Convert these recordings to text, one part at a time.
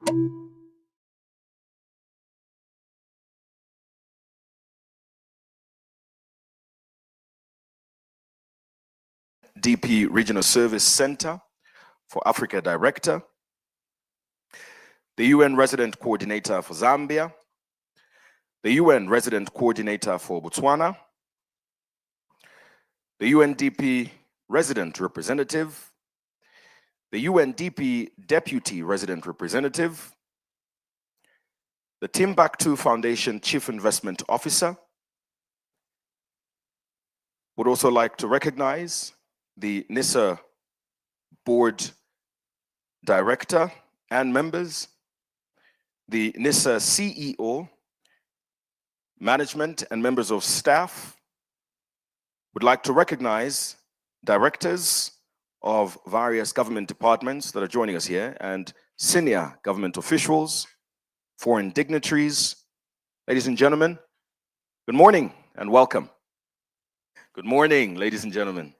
UNDP Regional Service Center for Africa Director, the UN Resident Coordinator for Zambia, the UN Resident Coordinator for Botswana, the UNDP Resident Representative, the UNDP Deputy Resident Representative, the Timbuktu Foundation Chief Investment Officer. Would also like to recognize the NISIR Board Director and members, the Nissa CEO, management and members of staff. Would like to recognize directors of various government departments that are joining us here and senior government officials, foreign dignitaries. Ladies and gentlemen, good morning and welcome. Good morning, ladies and gentlemen.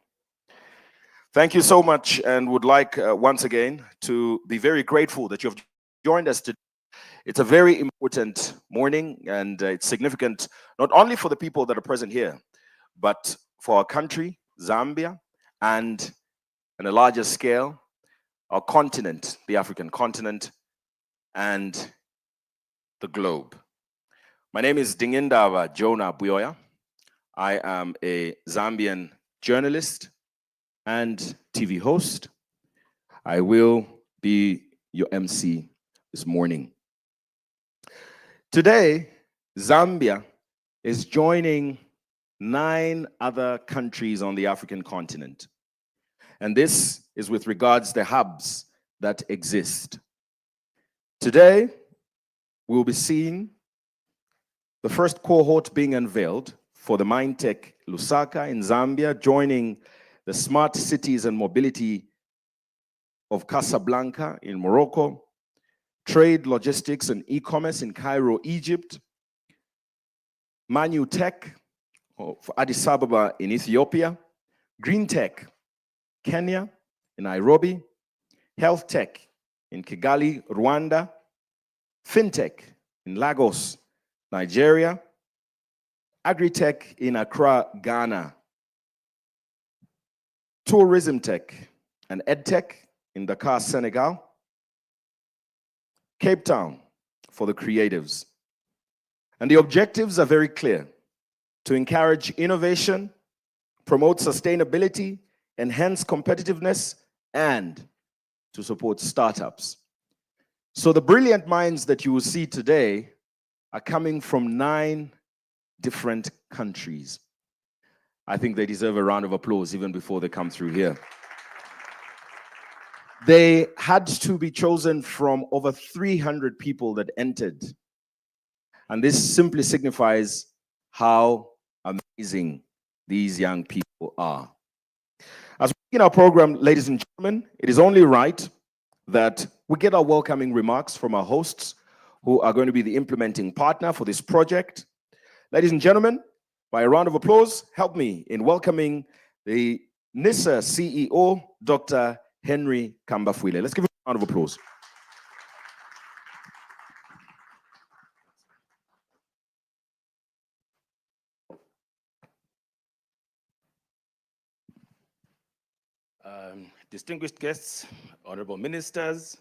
Thank you so much, and would like once again to be very grateful that you've joined us today. It's a very important morning, and it's significant not only for the people that are present here, but for our country, Zambia, and on a larger scale, our continent, the African continent, and the globe. My name is Dingindawa Jonah Buyoya. I am a Zambian journalist and TV host. I will be your MC this morning. Today, Zambia is joining 9 other countries on the African continent. And this is with regards to the hubs that exist. Today, we'll be seeing the first cohort being unveiled for the Minetech Lusaka in Zambia, joining the smart cities and mobility of Casablanca in Morocco, trade, logistics, and e-commerce in Cairo, Egypt, Minetech for Addis Ababa in Ethiopia, Green Tech, Kenya, in Nairobi, Health Tech in Kigali, Rwanda, FinTech in Lagos, Nigeria, Agri-Tech in Accra, Ghana, Tourism Tech and EdTech in Dakar, Senegal, Cape Town for the creatives. And the objectives are very clear: to encourage innovation, promote sustainability, enhance competitiveness, and to support startups. So the brilliant minds that you will see today are coming from 9 different countries. I think they deserve a round of applause even before they come through here. They had to be chosen from over 300 people that entered. And this simply signifies how amazing these young people are. As we begin our program, ladies and gentlemen, it is only right that we get our welcoming remarks from our hosts, who are going to be the implementing partner for this project. Ladies and gentlemen, by a round of applause, help me in welcoming the NISIR CEO, Dr. Henry Kambafwile. Let's give him a round of applause. Distinguished guests, honorable ministers,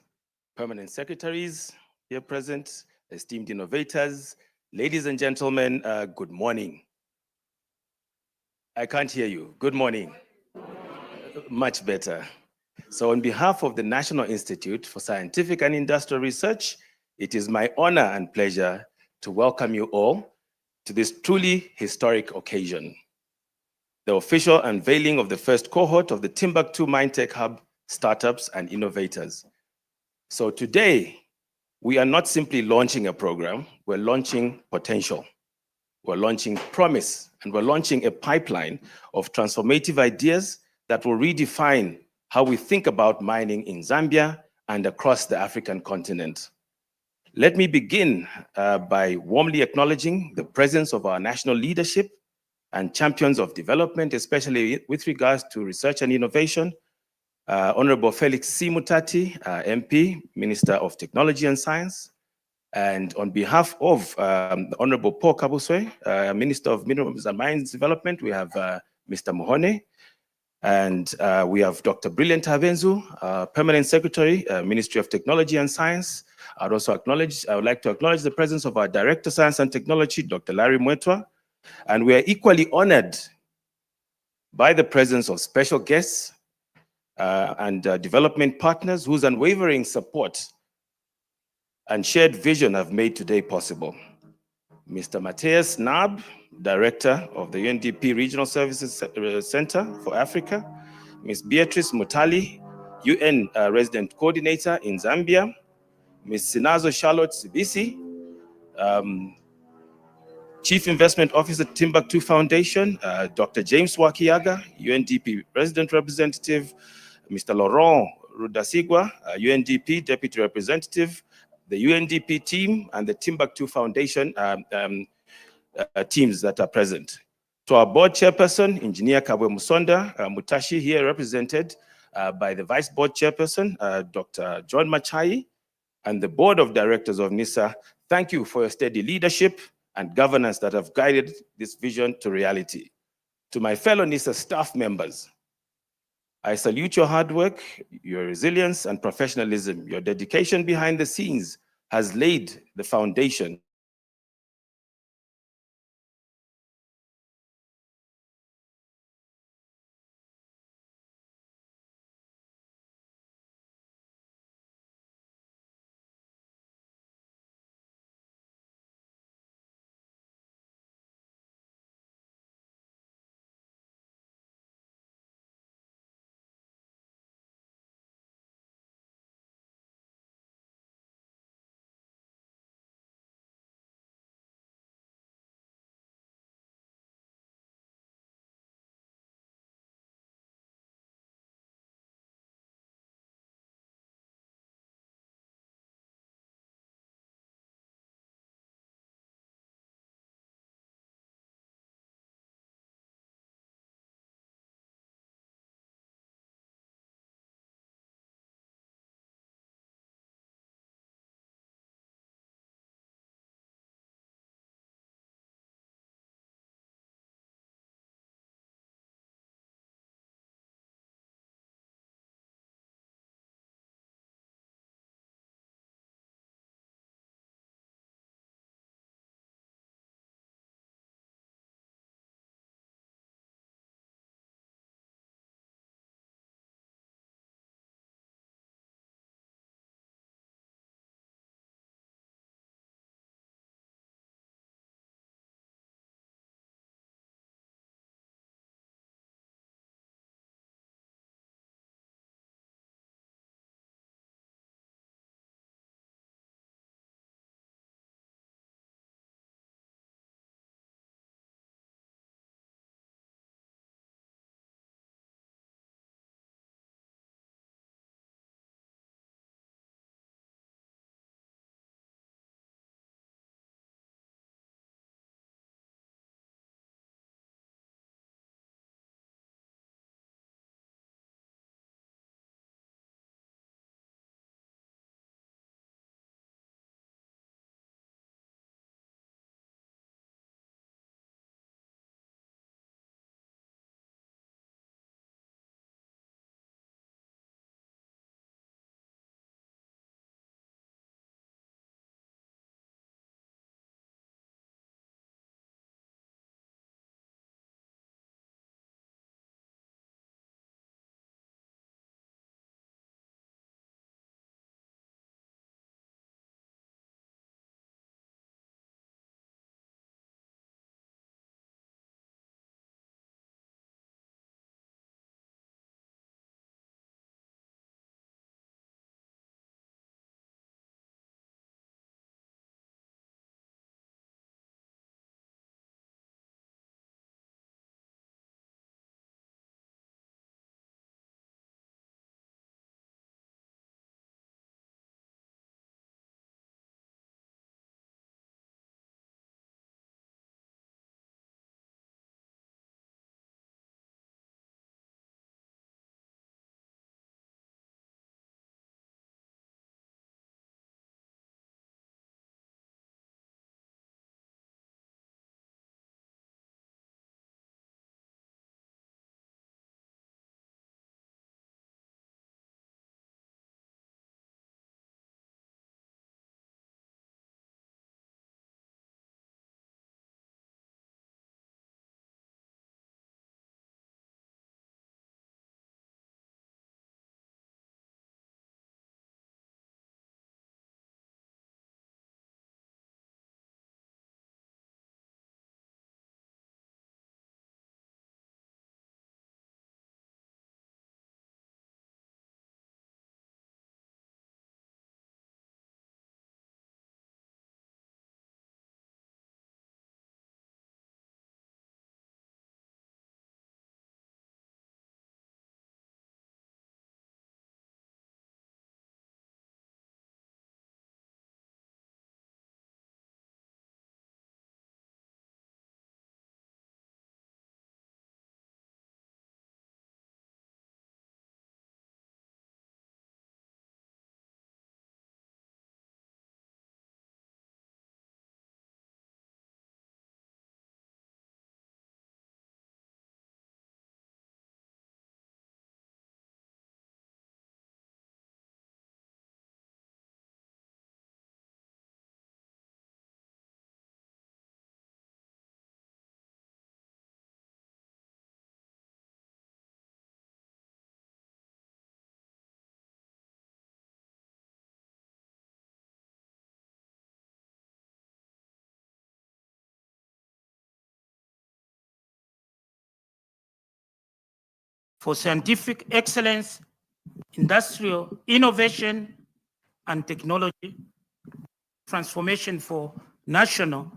permanent secretaries here present, esteemed innovators, ladies and gentlemen, good morning. I can't hear you. Good morning. Much better. So on behalf of the National Institute for Scientific and Industrial Research, it is my honor and pleasure to welcome you all to this truly historic occasion, the official unveiling of the first cohort of the Timbuktu Minetech Hub startups and innovators. So today, we are not simply launching a program, we're launching potential. We're launching promise, and we're launching a pipeline of transformative ideas that will redefine how we think about mining in Zambia and across the African continent. Let me begin by warmly acknowledging the presence of our national leadership and champions of development, especially with regards to research and innovation. Honorable Felix C. Mutati, MP, Minister of Technology and Science. And on behalf of the Honorable Paul Kabuswe, Minister of Minerals and Mines Development, we have Mr. Mohone. And we have Dr. Brilliant Havenzu, Permanent Secretary, Ministry of Technology and Science. I would like to acknowledge the presence of our Director, Science and Technology, Dr. Larry Mwetwa. And we are equally honored by the presence of special guests and development partners whose unwavering support and shared vision have made today possible. Mr. Matthias Nab, Director of the UNDP Regional Services Center for Africa. Ms. Beatrice Mutali, UN Resident Coordinator in Zambia. Ms. Sinazo Charlotte Sibisi, Chief Investment Officer, Timbuktu Foundation. Dr. James Wakiaga, UNDP Resident Representative. Mr. Laurent Rudasigwa, UNDP Deputy Representative, the UNDP team, and the Timbuktu Foundation teams that are present. To our board chairperson, Engineer Kabwe Musonda Mutashi, here represented by the Vice Board Chairperson, Dr. John Machai, and the Board of Directors of NISIR, thank you for your steady leadership and governance that have guided this vision to reality. To my fellow NISIR staff members, I salute your hard work, your resilience and professionalism. Your dedication behind the scenes has laid the foundation for scientific excellence, industrial innovation and technology, transformation for national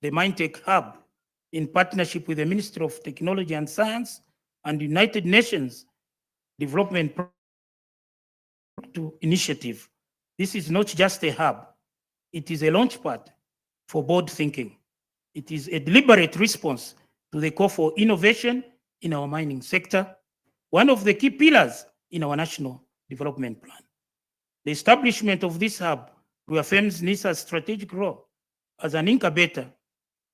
the Minetech Hub, in partnership with the Ministry of Technology and Science and United Nations Development Initiative. This is not just a hub, it is a launchpad for bold thinking. It is a deliberate response to the call for innovation in our mining sector, one of the key pillars in our national development plan. The establishment of this hub reaffirms NISIR's strategic role as an incubator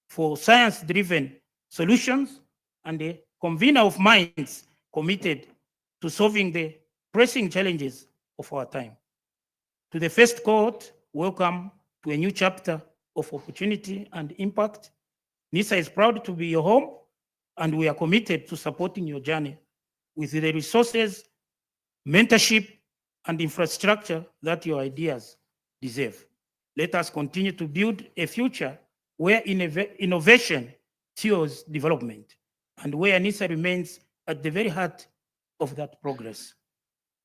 for science-driven solutions and a convener of minds committed to solving the pressing challenges of our time. To the first cohort, welcome to a new chapter of opportunity and impact. NISIR is proud to be your home, and we are committed to supporting your journey with the resources, mentorship, and infrastructure that your ideas deserve. Let us continue to build a future where innovation fuels development and where NISIR remains at the very heart of that progress.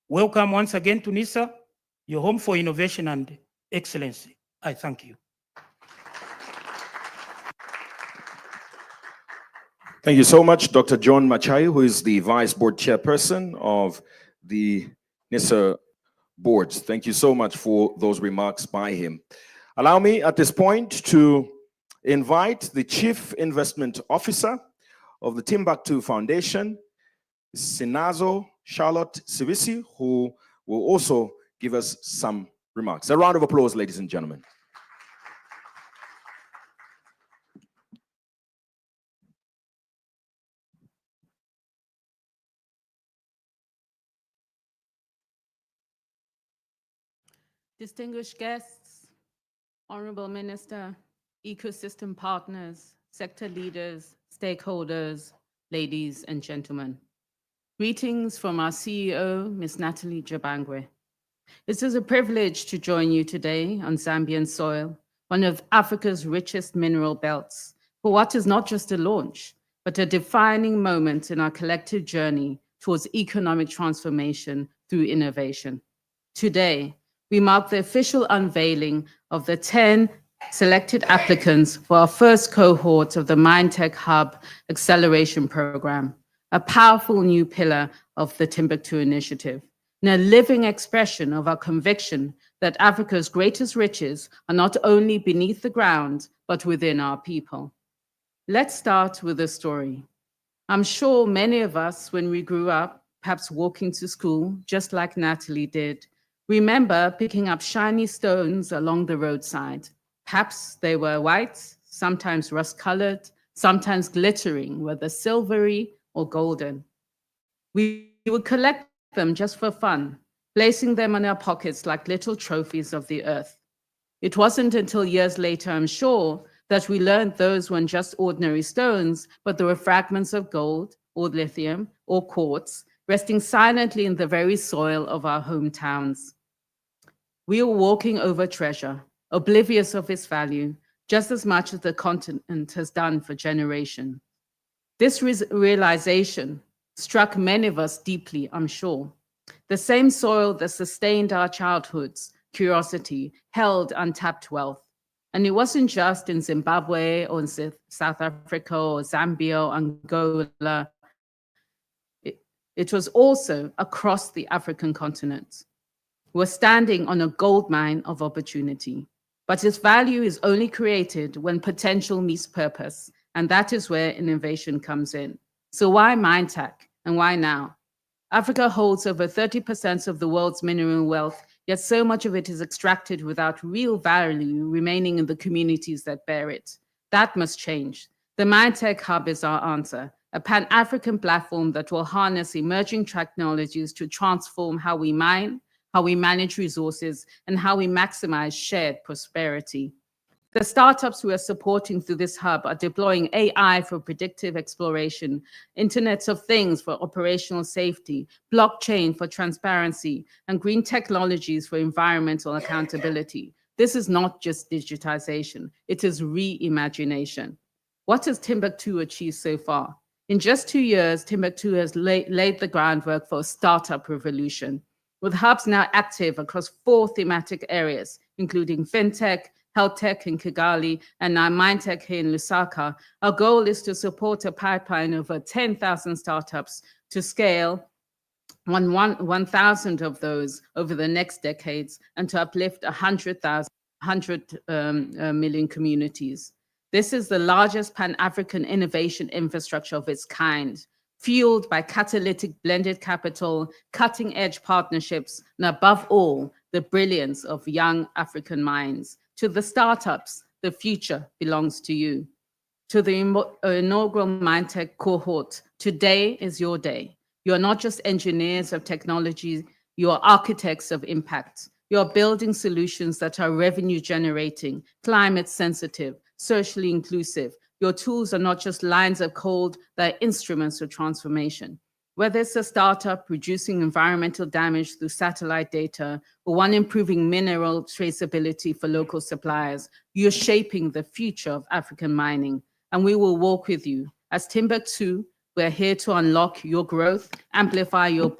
Welcome once again to NISIR, your home for innovation and excellence. I thank you. Thank you so much, Dr. John Machai, who is the Vice Board Chairperson of the NISIR boards. Thank you so much for those remarks by him. Allow me at this point to invite the Chief Investment Officer of the Timbuktu Foundation, Sinazo Charlotte Sivisi, who will also give us some remarks. A round of applause, ladies and gentlemen. Distinguished guests, Honorable Minister, ecosystem partners, sector leaders, stakeholders, ladies and gentlemen. Greetings from our CEO, Ms. Natalie Jabangwe. It is a privilege to join you today on Zambian soil, one of Africa's richest mineral belts, for what is not just a launch, but a defining moment in our collective journey towards economic transformation through innovation. Today, we mark the official unveiling of the 10 selected applicants for our first cohort of the Minetech Hub Acceleration Program, a powerful new pillar of the Timbuktu Initiative, and a living expression of our conviction that Africa's greatest riches are not only beneath the ground, but within our people. Let's start with a story. I'm sure many of us, when we grew up, perhaps walking to school, just like Natalie did, remember picking up shiny stones along the roadside. Perhaps they were white, sometimes rust-colored, sometimes glittering, whether silvery or golden. We would collect them just for fun, placing them in our pockets like little trophies of the earth. It wasn't until years later, I'm sure, that we learned those weren't just ordinary stones, but they were fragments of gold or lithium or quartz resting silently in the very soil of our hometowns. We are walking over treasure, oblivious of its value, just as much as the continent has done for generations. This realization struck many of us deeply, I'm sure. The same soil that sustained our childhoods, curiosity, held untapped wealth. And it wasn't just in Zimbabwe or in South Africa or Zambia or Angola. It was also across the African continent. We're standing on a gold mine of opportunity, but its value is only created when potential meets purpose, and that is where innovation comes in. So why Minetech and why now? Africa holds over 30% of the world's mineral wealth, yet so much of it is extracted without real value remaining in the communities that bear it. That must change. The Minetech Hub is our answer, a Pan-African platform that will harness emerging technologies to transform how we mine, how we manage resources, and how we maximize shared prosperity. The startups we are supporting through this hub are deploying AI for predictive exploration, Internet of Things for operational safety, blockchain for transparency, and green technologies for environmental accountability. This is not just digitization, it is reimagination. What has Timbuktu achieved so far? In just 2 years, Timbuktu has laid the groundwork for a startup revolution, with hubs now active across 4 thematic areas, including fintech, health tech in Kigali, and now Minetech here in Lusaka. Our goal is to support a pipeline of over 10,000 startups to scale 1,000 of those over the next decades and to uplift 100 million communities. This is the largest Pan-African innovation infrastructure of its kind, fueled by catalytic blended capital, cutting-edge partnerships, and above all, the brilliance of young African minds. To the startups, the future belongs to you. To the inaugural Minetech cohort, today is your day. You are not just engineers of technology, you are architects of impact. You are building solutions that are revenue generating, climate sensitive, socially inclusive. Your tools are not just lines of code, they're instruments of transformation. Whether it's a startup reducing environmental damage through satellite data, or one improving mineral traceability for local suppliers, you're shaping the future of African mining. And we will walk with you. As Timbuktu, we're here to unlock your growth, amplify your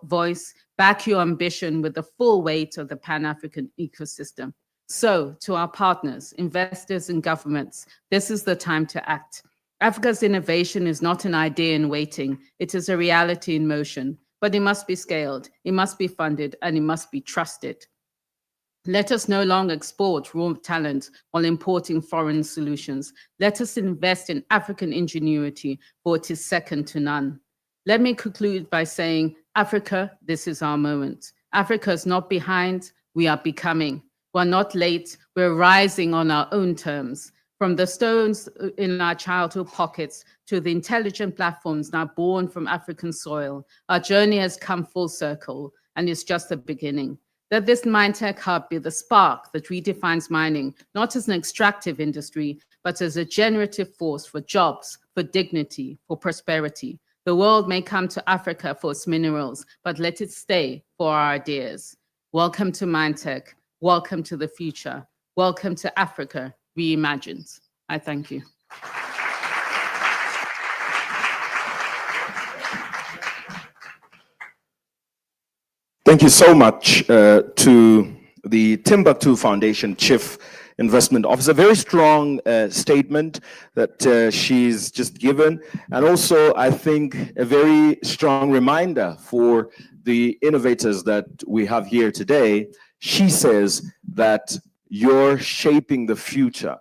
voice, back your ambition with the full weight of the Pan-African ecosystem. So, to our partners, investors, and governments, this is the time to act. Africa's innovation is not an idea in waiting, it is a reality in motion, but it must be scaled, it must be funded, and it must be trusted. Let us no longer export raw talent while importing foreign solutions. Let us invest in African ingenuity, for it is second to none. Let me conclude by saying, Africa, this is our moment. Africa is not behind, we are becoming. We're not late, we're rising on our own terms. From the stones in our childhood pockets to the intelligent platforms now born from African soil, our journey has come full circle, and it's just the beginning. Let this Minetech Hub be the spark that redefines mining, not as an extractive industry, but as a generative force for jobs, for dignity, for prosperity. The world may come to Africa for its minerals, but let it stay for our ideas. Welcome to Minetech. Welcome to the future. Welcome to Africa Reimagined. I thank you. Thank you so much to the Timbuktu Foundation Chief Investment Officer. Very strong statement that she's just given. And also, I think, a very strong reminder for the innovators that we have here today. She says that you're shaping the future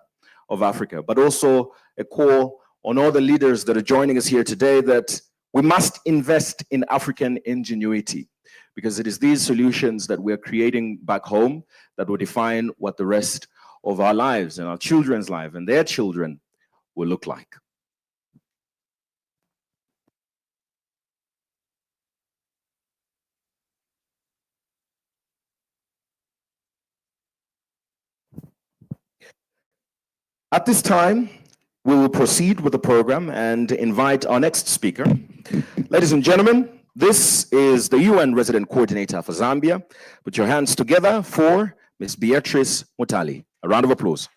of Africa, but also a call on all the leaders that are joining us here today that we must invest in African ingenuity, because it is these solutions that we're creating back home that will define what the rest of our lives and our children's life and their children will look like. At this time, we will proceed with the program and invite our next speaker. Ladies and gentlemen, this is the UN Resident Coordinator for Zambia. Put your hands together for Ms. Beatrice Mutali. A round of applause.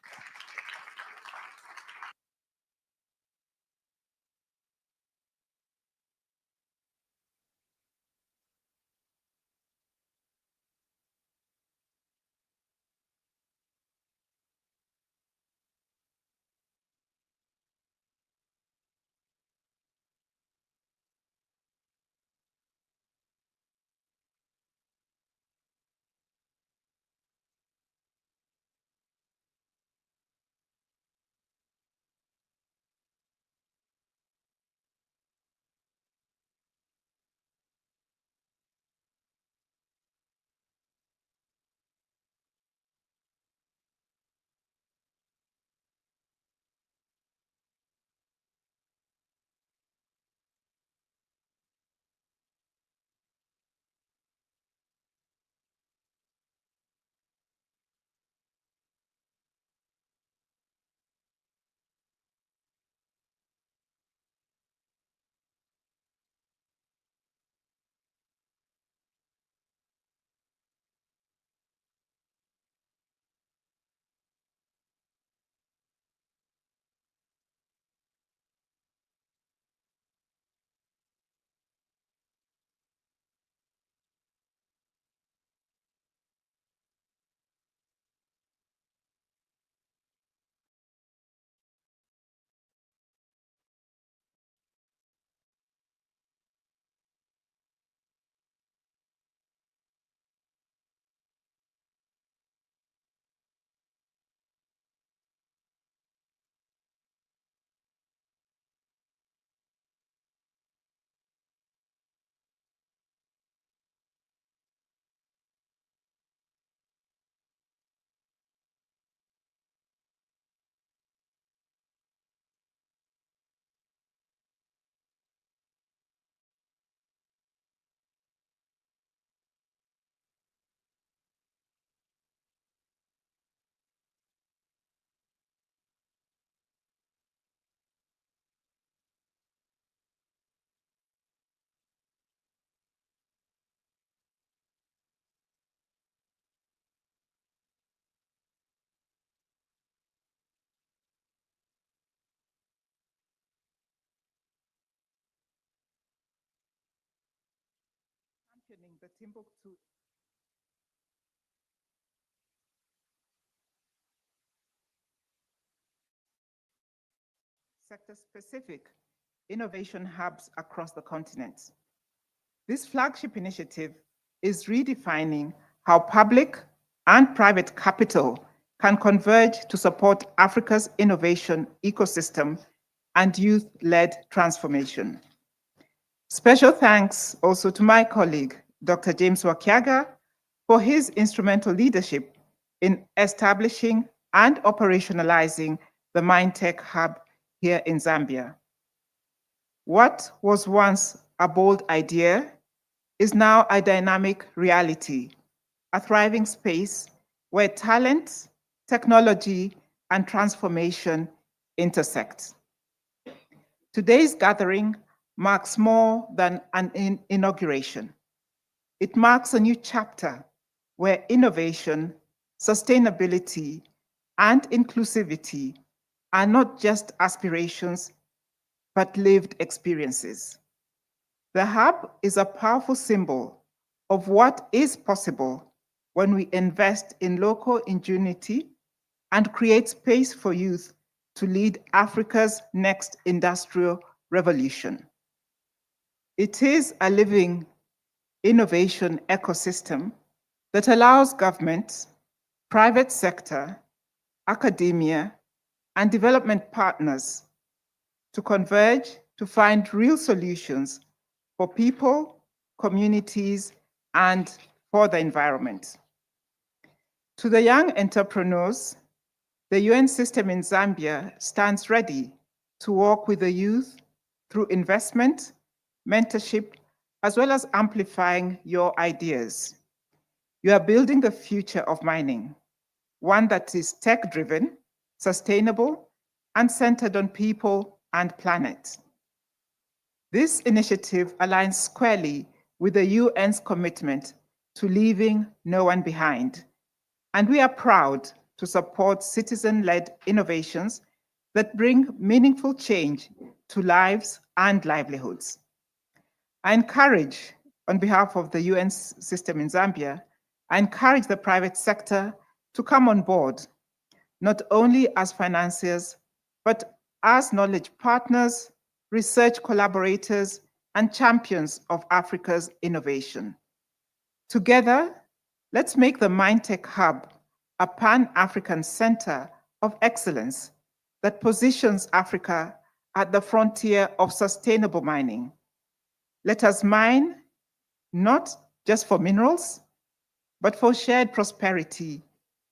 The Timbuktu sector-specific innovation hubs across the continent. This flagship initiative is redefining how public and private capital can converge to support Africa's innovation ecosystem and youth-led transformation. Special thanks also to my colleague, Dr. James Wakiaga, for his instrumental leadership in establishing and operationalizing the Minetech Hub here in Zambia. What was once a bold idea is now a dynamic reality, a thriving space where talent, technology, and transformation intersect. Today's gathering marks more than an inauguration. It marks a new chapter where innovation, sustainability, and inclusivity are not just aspirations, but lived experiences. The hub is a powerful symbol of what is possible when we invest in local ingenuity and create space for youth to lead Africa's next industrial revolution. It is a living innovation ecosystem that allows government, private sector, academia, and development partners to converge to find real solutions for people, communities, and for the environment. To the young entrepreneurs, the UN system in Zambia stands ready to work with the youth through investment, mentorship, as well as amplifying your ideas. You are building the future of mining, one that is tech-driven, sustainable, and centered on people and planet. This initiative aligns squarely with the UN's commitment to leaving no one behind, and we are proud to support citizen-led innovations that bring meaningful change to lives and livelihoods. I encourage, on behalf of the UN system in Zambia, I encourage the private sector to come on board, not only as financiers, but as knowledge partners, research collaborators, and champions of Africa's innovation. Together, let's make the Minetech Hub a Pan-African center of excellence that positions Africa at the frontier of sustainable mining. Let us mine not just for minerals, but for shared prosperity,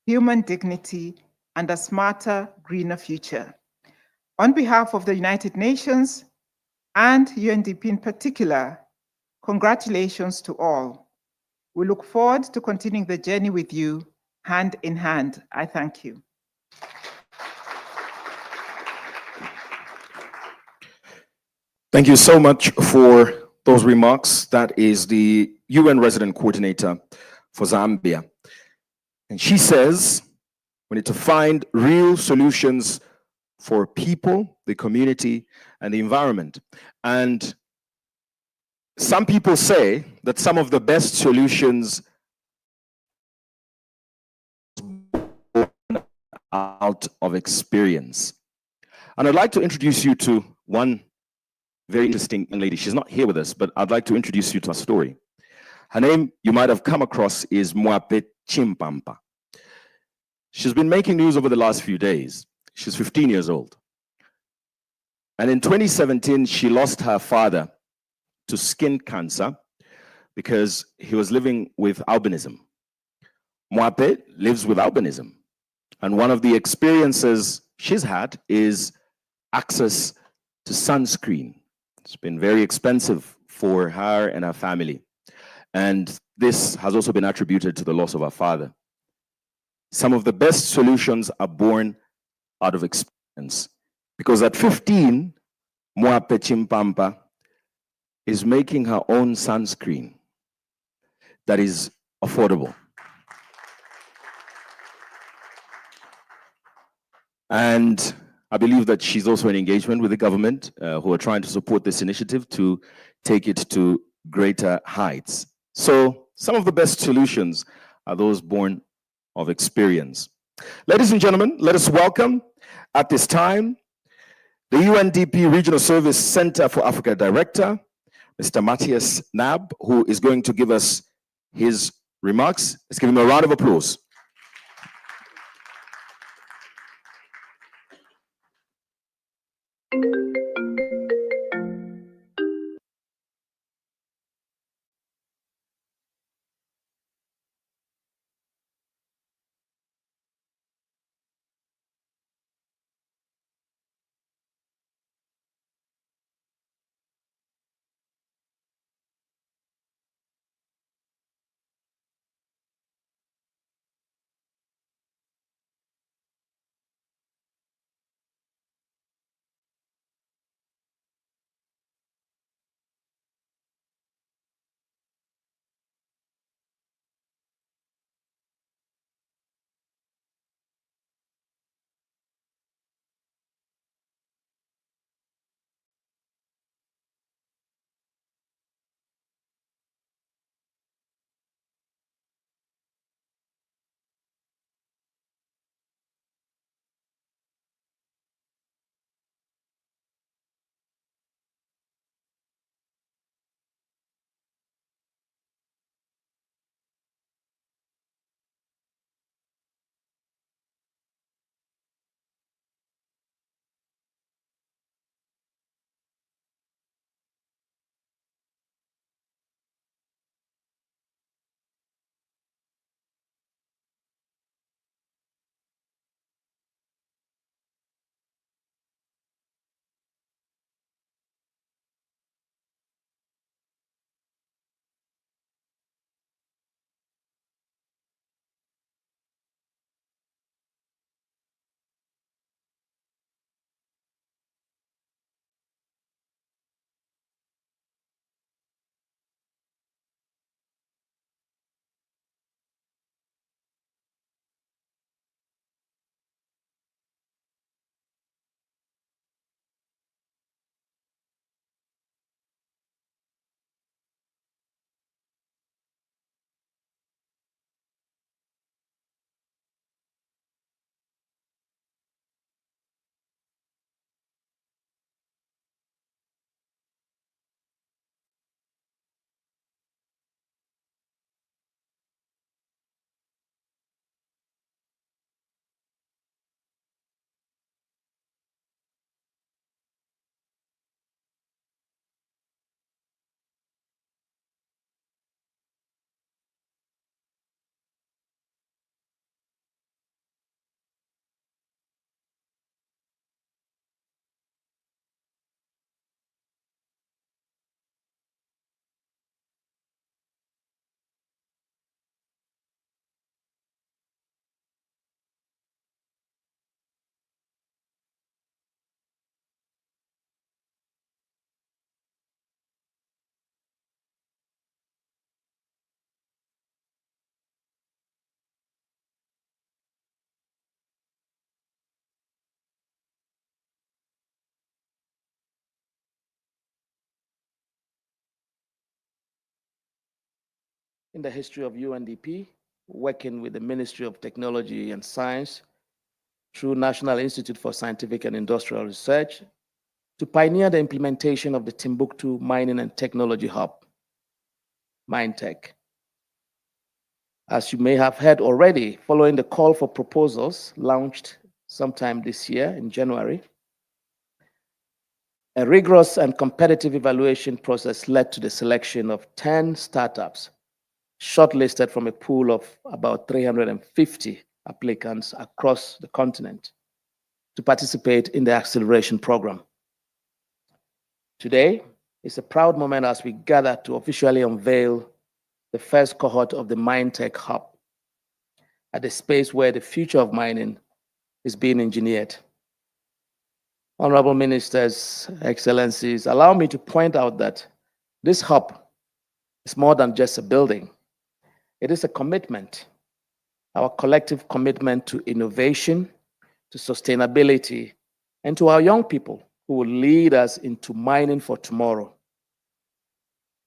human dignity, and a smarter, greener future. On behalf of the United Nations and UNDP in particular, congratulations to all. We look forward to continuing the journey with you hand in hand. I thank you. Thank you so much for those remarks. That is the UN resident coordinator for Zambia. And she says we need to find real solutions for people, the community, and the environment. And some people say that some of the best solutions out of experience. And I'd like to introduce you to one very interesting young lady. She's not here with us, but I'd like to introduce you to her story. Her name, you might have come across, is Mwape Chimpampa. She's been making news over the last few days. She's 15 years old. And in 2017, she lost her father to skin cancer because he was living with albinism. Mwape lives with albinism. And one of the experiences she's had is access to sunscreen. It's been very expensive for her and her family. And this has also been attributed to the loss of her father. Some of the best solutions are born out of experience. Because at 15, Mwape Chimpampa is making her own sunscreen that is affordable. And I believe that she's also in engagement with the government who are trying to support this initiative to take it to greater heights. So some of the best solutions are those born of experience. Ladies and gentlemen, let us welcome at this time the UNDP Regional Service Center for Africa Director, Mr. Matthias Nab, who is going to give us his remarks. Let's give him a round of applause. in the history of UNDP, working with the Ministry of Technology and Science through National Institute for Scientific and Industrial Research to pioneer the implementation of the Timbuktu Mining and Technology Hub, Minetech. As you may have heard already, following the call for proposals launched sometime this year in January, a rigorous and competitive evaluation process led to the selection of 10 startups shortlisted from a pool of about 350 applicants across the continent to participate in the acceleration program. Today is a proud moment as we gather to officially unveil the first cohort of the Minetech Hub at the space where the future of mining is being engineered. Honorable Ministers, Excellencies, allow me to point out that this hub is more than just a building. It is a commitment, our collective commitment to innovation, to sustainability, and to our young people who will lead us into mining for tomorrow.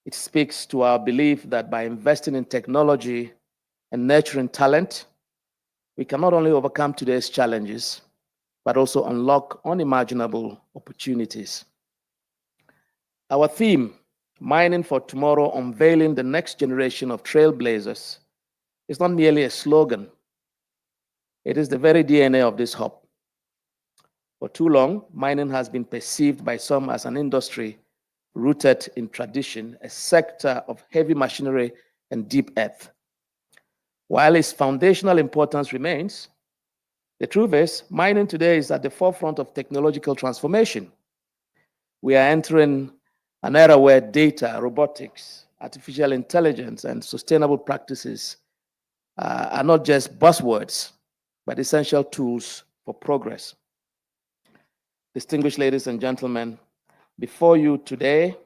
It speaks to our belief that by investing in technology and nurturing talent, we can not only overcome today's challenges, but also unlock unimaginable opportunities. Our theme, Mining for Tomorrow, Unveiling the Next Generation of Trailblazers, is not merely a slogan. It is the very DNA of this hub. For too long, mining has been perceived by some as an industry rooted in tradition, a sector of heavy machinery and deep earth. While its foundational importance remains, the truth is, mining today is at the forefront of technological transformation. We are entering an era where data, robotics, artificial intelligence, and sustainable practices are not just buzzwords, but essential tools for progress. Distinguished ladies and gentlemen, before you today,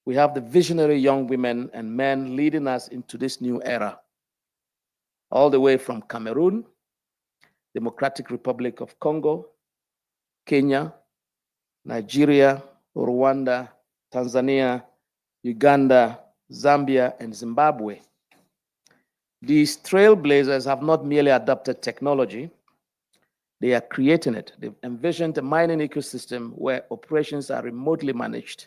we have the visionary young women and men leading us into this new era, all the way from Cameroon, Democratic Republic of Congo, Kenya, Nigeria, Rwanda, Tanzania, Uganda, Zambia, and Zimbabwe. These trailblazers have not merely adopted technology, they are creating it. They've envisioned a mining ecosystem where operations are remotely managed,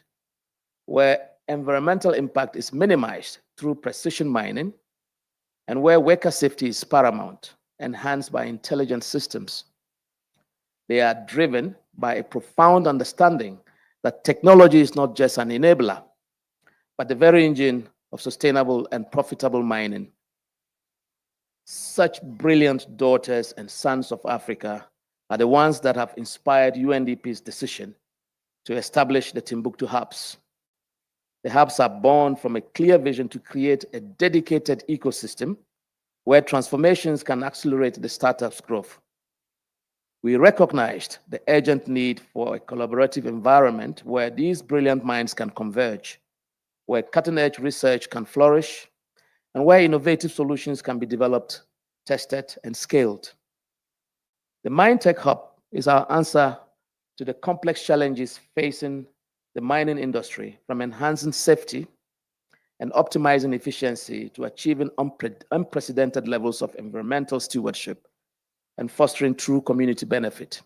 where environmental impact is minimized through precision mining, and where worker safety is paramount, enhanced by intelligent systems. They are driven by a profound understanding that technology is not just an enabler, but the very engine of sustainable and profitable mining. Such brilliant daughters and sons of Africa are the ones that have inspired UNDP's decision to establish the Timbuktu Hubs. The hubs are born from a clear vision to create a dedicated ecosystem where transformations can accelerate the startup's growth. We recognized the urgent need for a collaborative environment where these brilliant minds can converge, where cutting-edge research can flourish, and where innovative solutions can be developed, tested, and scaled. The Minetech Hub is our answer to the complex challenges facing the mining industry, from enhancing safety and optimizing efficiency to achieving unprecedented levels of environmental stewardship and fostering true community benefit.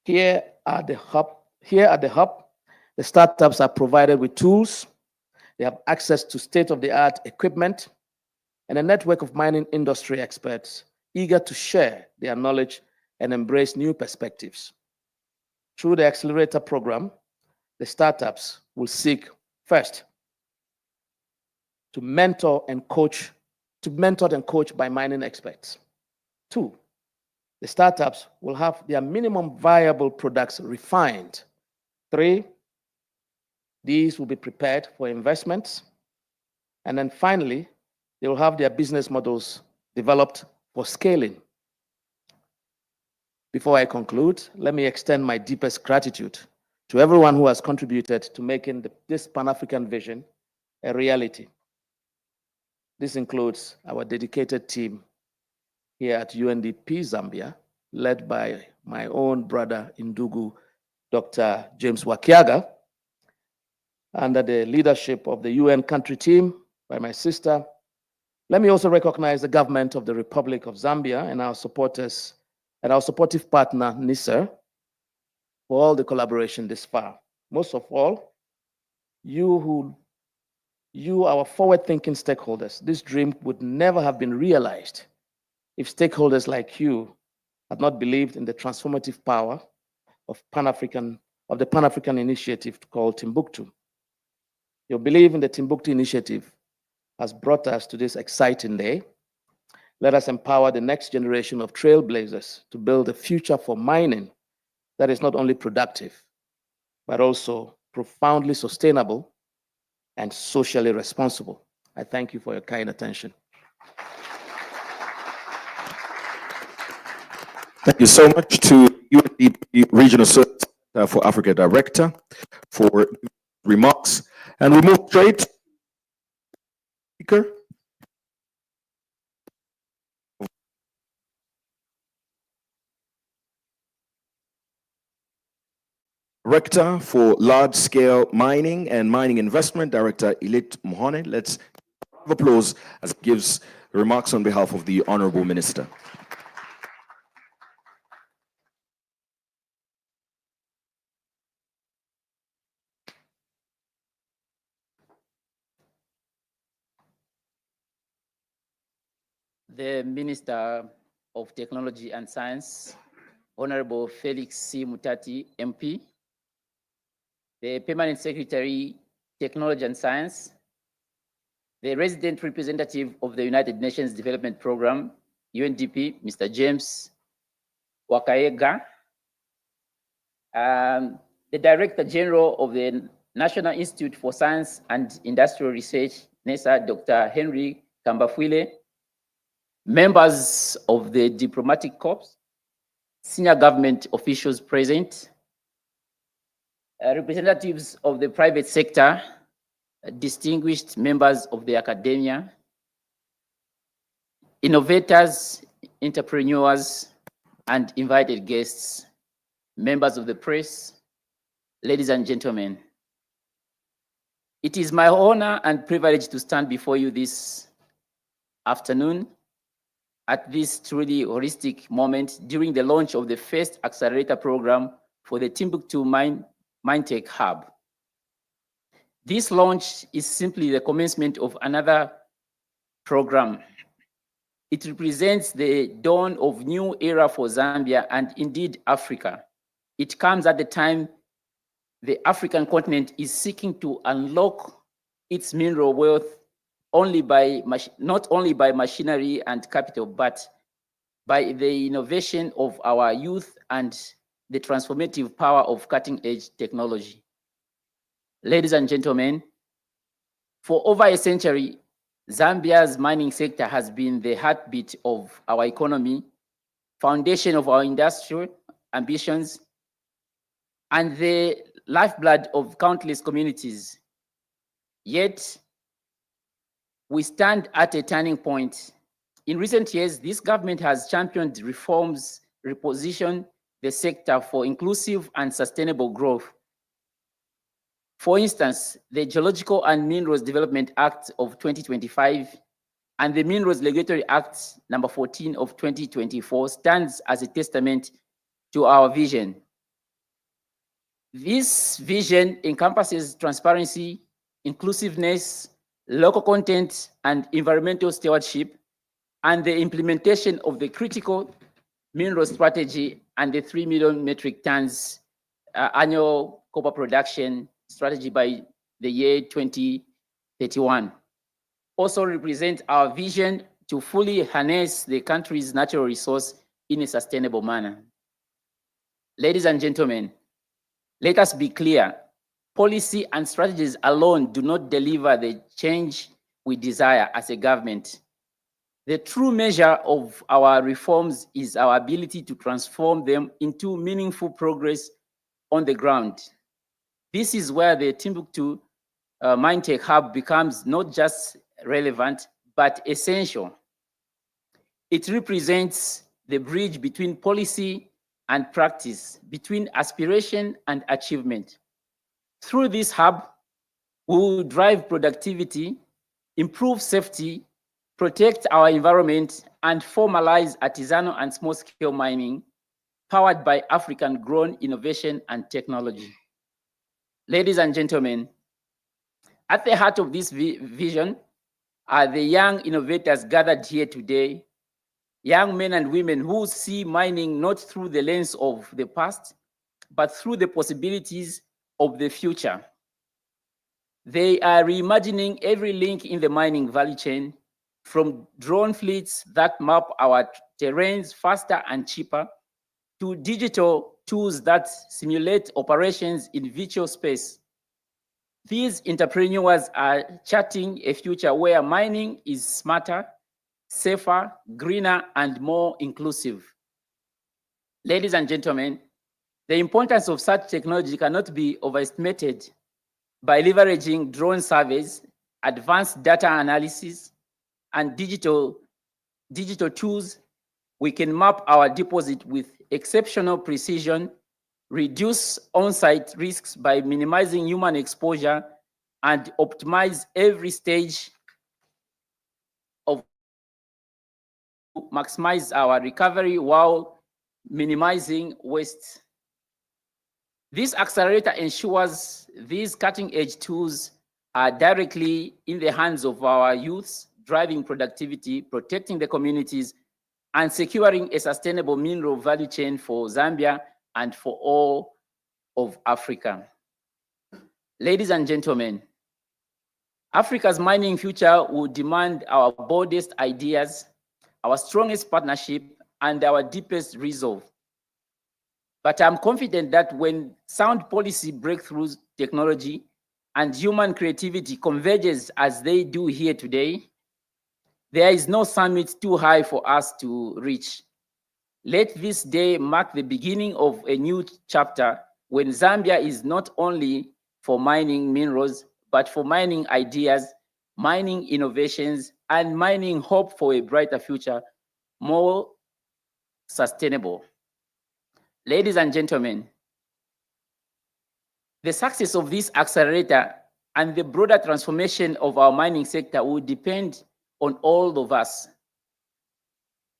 Here at the hub, the startups are provided with tools, they have access to state-of-the-art equipment, and a network of mining industry experts eager to share their knowledge and embrace new perspectives. Through the Accelerator program, the startups will seek, first, to mentor and coach by mining experts. Two, the startups will have their minimum viable products refined. Three, these will be prepared for investments. And then finally, they will have their business models developed for scaling. Before I conclude, let me extend my deepest gratitude to everyone who has contributed to making this Pan-African vision a reality. This includes our dedicated team here at UNDP Zambia, led by my own brother in Ndugu, Dr. James Wakiaga, under the leadership of the UN country team, by my sister. Let me also recognize the government of the Republic of Zambia and our supporters and our supportive partner, NISIR, for all the collaboration this far. Most of all, you, our forward-thinking stakeholders. This dream would never have been realized if stakeholders like you had not believed in the transformative power of the Pan-African initiative called Timbuktu. Your belief in the Timbuktu initiative has brought us to this exciting day. Let us empower the next generation of trailblazers to build a future for mining that is not only productive, but also profoundly sustainable and socially responsible. I thank you for your kind attention. Thank you so much to UNDP Regional Service for Africa Director for remarks. And we move straight to the speaker. Director for Large Scale Mining and Mining Investment, Director Ilit Mohone. Let's have applause as he gives remarks on behalf of the Honorable Minister. The Minister of Technology and Science, Honorable Felix C. Mutati, MP, the Permanent Secretary, Technology and Science, the Resident Representative of the United Nations Development Programme, UNDP, Mr. James Wakaega, the Director General of the National Institute for Science and Industrial Research, NISIR, Dr. Henry Kambafwile, members of the diplomatic corps, senior government officials present, representatives of the private sector, distinguished members of the academia, innovators, entrepreneurs, and invited guests, members of the press, ladies and gentlemen. It is my honor and privilege to stand before you this afternoon at this truly holistic moment during the launch of the first accelerator program for the Timbuktu Minetech Hub. This launch is simply the commencement of another program. It represents the dawn of a new era for Zambia and indeed Africa. It comes at the time the African continent is seeking to unlock its mineral wealth not only by machinery and capital, but by the innovation of our youth and the transformative power of cutting-edge technology. Ladies and gentlemen, for over a century, Zambia's mining sector has been the heartbeat of our economy, foundation of our industrial ambitions, and the lifeblood of countless communities. Yet, we stand at a turning point. In recent years, this government has championed reforms, repositioned the sector for inclusive and sustainable growth. For instance, the Geological and Minerals Development Act of 2025 and the Minerals Regulatory Act number 14 of 2024 stands as a testament to our vision. This vision encompasses transparency, inclusiveness, local content, and environmental stewardship, and the implementation of the critical mineral strategy and the 3 million metric tons annual copper production strategy by the year 2031. Also represent our vision to fully harness the country's natural resource in a sustainable manner. Ladies and gentlemen, let us be clear. Policy and strategies alone do not deliver the change we desire as a government. The true measure of our reforms is our ability to transform them into meaningful progress on the ground. This is where the Timbuktu Minetech Hub becomes not just relevant, but essential. It represents the bridge between policy and practice, between aspiration and achievement. Through this hub, we will drive productivity, improve safety, protect our environment, and formalize artisanal and small-scale mining powered by African-grown innovation and technology. Ladies and gentlemen, at the heart of this vision are the young innovators gathered here today, young men and women who see mining not through the lens of the past, but through the possibilities of the future. They are reimagining every link in the mining value chain, from drone fleets that map our terrains faster and cheaper, to digital tools that simulate operations in virtual space. These entrepreneurs are charting a future where mining is smarter, safer, greener, and more inclusive. Ladies and gentlemen, the importance of such technology cannot be overestimated. By leveraging drone surveys, advanced data analysis, and digital tools, we can map our deposit with exceptional precision, reduce on-site risks by minimizing human exposure, and optimize every stage of maximize our recovery while minimizing waste. This accelerator ensures these cutting-edge tools are directly in the hands of our youths, driving productivity, protecting the communities, and securing a sustainable mineral value chain for Zambia and for all of Africa. Ladies and gentlemen, Africa's mining future will demand our boldest ideas, our strongest partnership, and our deepest resolve. But I'm confident that when sound policy breakthroughs, technology, and human creativity converges as they do here today, there is no summit too high for us to reach. Let this day mark the beginning of a new chapter when Zambia is not only for mining minerals, but for mining ideas, mining innovations, and mining hope for a brighter future, more sustainable. Ladies and gentlemen, the success of this accelerator and the broader transformation of our mining sector will depend on all of us.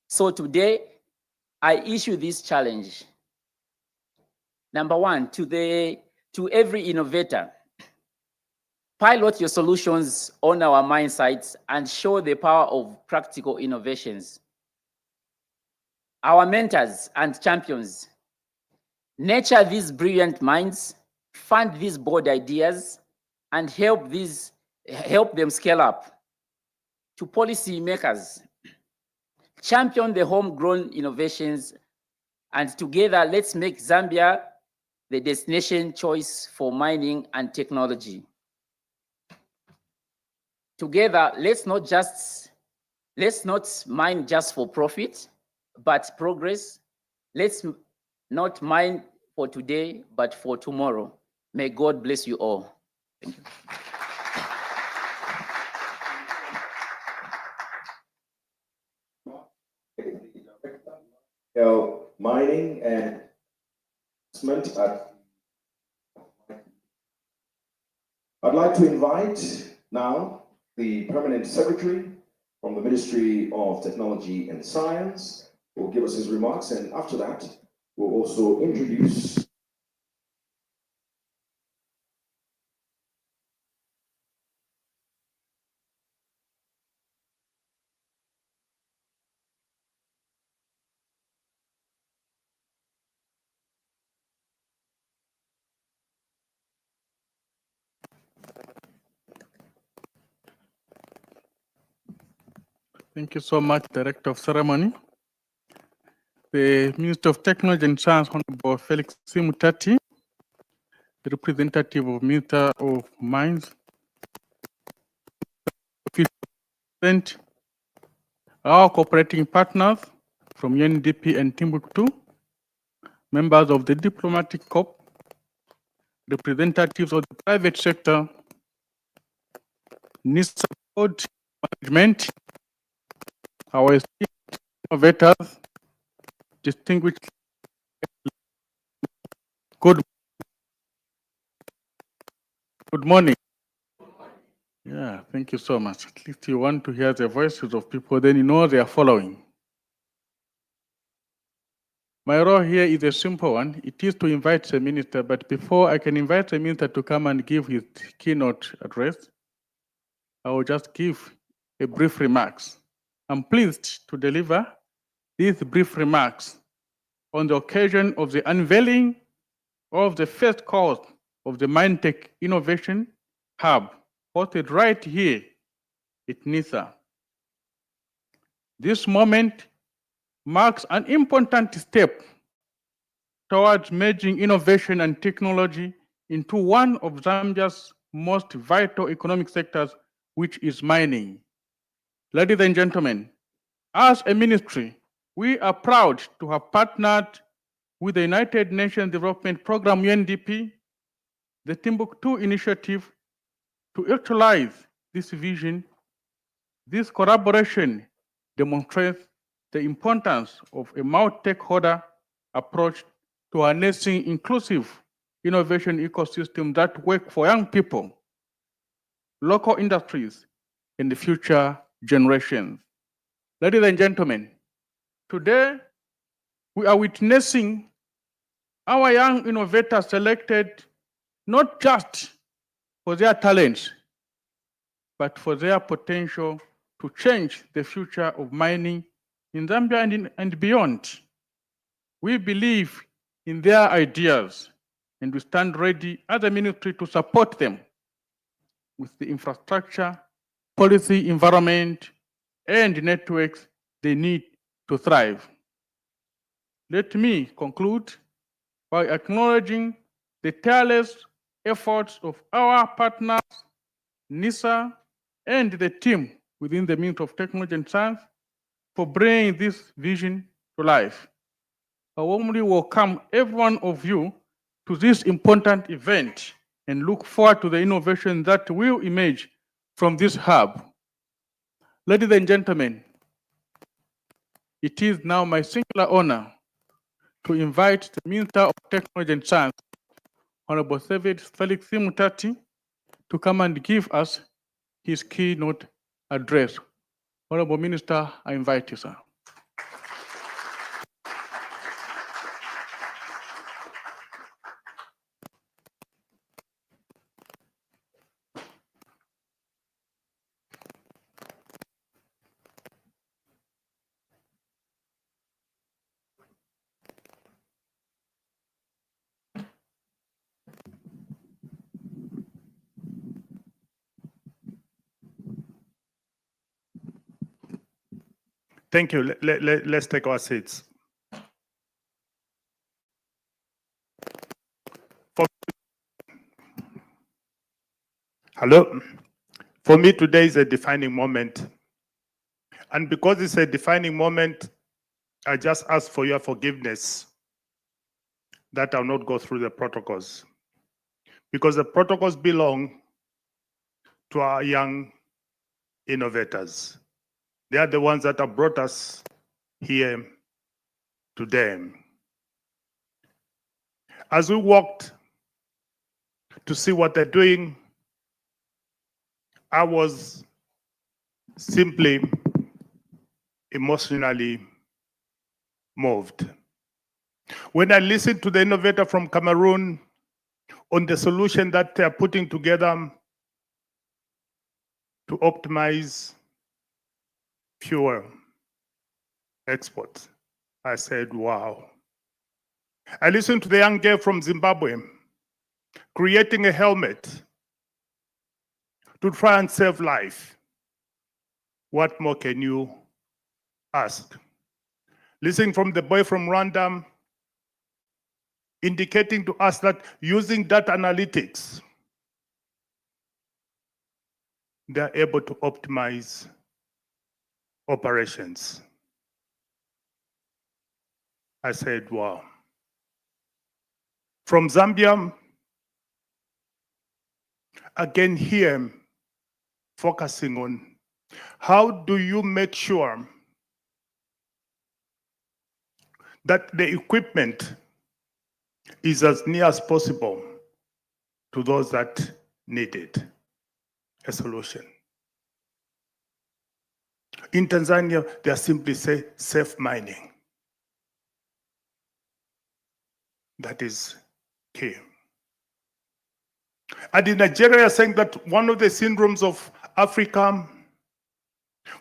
So today, I issue this challenge. Number one, to every innovator, pilot your solutions on our mine sites and show the power of practical innovations. Our mentors and champions, nurture these brilliant minds, fund these bold ideas, and help them scale up. To policy makers, champion the homegrown innovations, and together let's make Zambia the destination choice for mining and technology. Together, let's not mine just for profit, but progress. Let's not mine for today, but for tomorrow. May God bless you all. Thank you. Mining and investment I'd like to invite now the Permanent Secretary from the Ministry of Technology and Science, who will give us his remarks, and after that, we'll also introduce Thank you so much, Director of Ceremony. The Minister of Technology and Science, Honorable Felix Simutati, the representative of Minister of Mines, our cooperating partners from UNDP and Timbuktu, members of the Diplomatic Corps, representatives of the private sector, NISIR board management, our esteemed innovators, distinguished good morning. Yeah, thank you so much. At least you want to hear the voices of people, then you know they are following. My role here is a simple one. It is to invite the minister, but before I can invite the minister to come and give his keynote address, I will just give a brief remarks. I'm pleased to deliver these brief remarks on the occasion of the unveiling of the first course of the Minetech Innovation Hub, hosted right here at NISIR. This moment marks an important step towards merging innovation and technology into one of Zambia's most vital economic sectors, which is mining. Ladies and gentlemen, as a ministry, we are proud to have partnered with the United Nations Development Programme, UNDP, the Timbuktu initiative to actualize this vision. This collaboration demonstrates the importance of a multi-stakeholder approach to harnessing inclusive innovation ecosystem that work for young people, local industries, and the future generations. Ladies and gentlemen, today we are witnessing our young innovators selected not just for their talents, but for their potential to change the future of mining in Zambia and beyond. We believe in their ideas and we stand ready as a ministry to support them with the infrastructure, policy, environment, and networks they need to thrive. Let me conclude by acknowledging the tireless efforts of our partners, NISIR, and the team within the Ministry of Technology and Science for bringing this vision to life. I warmly welcome every one of you to this important event and look forward to the innovation that will emerge from this hub. Ladies and gentlemen, it is now my singular honor to invite the Minister of Technology and Science, Honorable Felix Mutati, to come and give us his keynote address. Honorable Minister, I invite you, sir. Thank you. Let's take our seats. Hello. For me, today is a defining moment. And because it's a defining moment, I just ask for your forgiveness that I'll not go through the protocols. Because the protocols belong to our young innovators. They are the ones that have brought us here today. As we walked to see what they're doing, I was simply emotionally moved. When I listened to the innovator from Cameroon on the solution that they're putting together to optimize fuel exports, I said, wow. I listened to the young girl from Zimbabwe creating a helmet to try and save life. What more can you ask? Listening from the boy from Rwanda, indicating to us that using data analytics, they are able to optimize operations. I said, wow. From Zambia, again here, focusing on how do you make sure that the equipment is as near as possible to those that need it. a solution. In Tanzania, they are simply say safe mining. That is key. And in Nigeria, saying that one of the syndromes of Africa,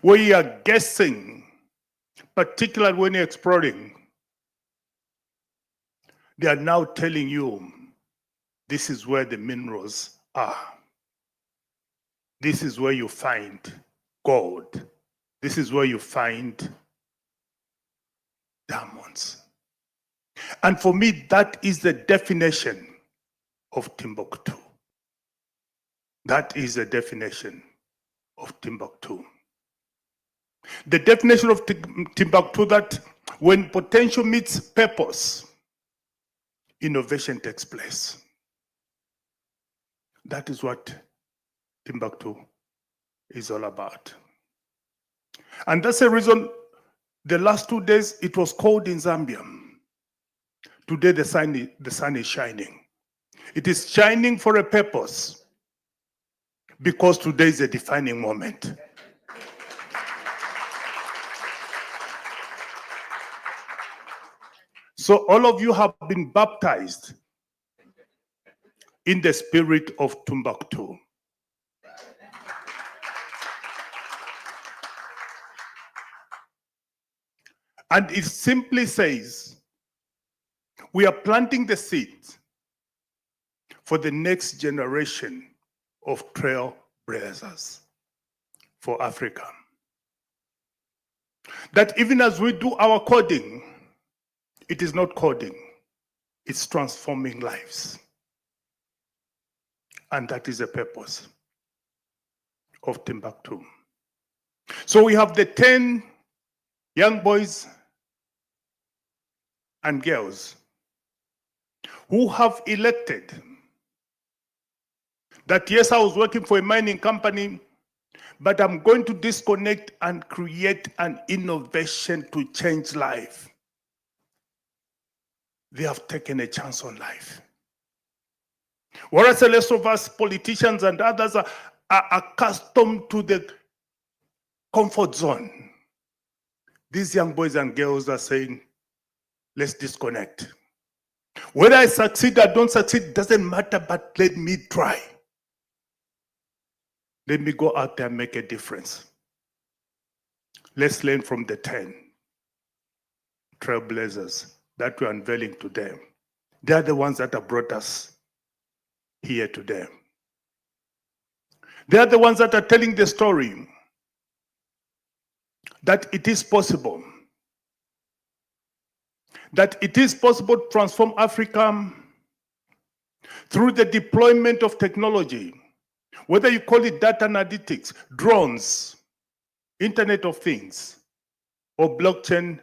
where you are guessing, particularly when you're exploring, they are now telling you this is where the minerals are. This is where you find gold. This is where you find diamonds. And for me, that is the definition of Timbuktu. That is the definition of Timbuktu. The definition of Timbuktu, that when potential meets purpose, innovation takes place. That is what Timbuktu is all about. And that's the reason the last 2 days it was cold in Zambia. Today the sun is shining. It is shining for a purpose, because today is a defining moment. So all of you have been baptized in the spirit of Timbuktu. And it simply says, we are planting the seeds for the next generation of trailblazers for Africa. That even as we do our coding, it is not coding, it's transforming lives. And that is the purpose of Timbuktu. So we have the 10 young boys and girls who have elected that, yes, I was working for a mining company, but I'm going to disconnect and create an innovation to change life. They have taken a chance on life. Whereas the rest of us, politicians and others, are accustomed to the comfort zone. These young boys and girls are saying, let's disconnect. Whether I succeed or don't succeed doesn't matter, but let me try. Let me go out there and make a difference. Let's learn from the 10 trailblazers that we're unveiling today. They are the ones that have brought us here today. They are the ones that are telling the story that it is possible. That it is possible to transform Africa through the deployment of technology, whether you call it data analytics, drones, Internet of Things, or blockchain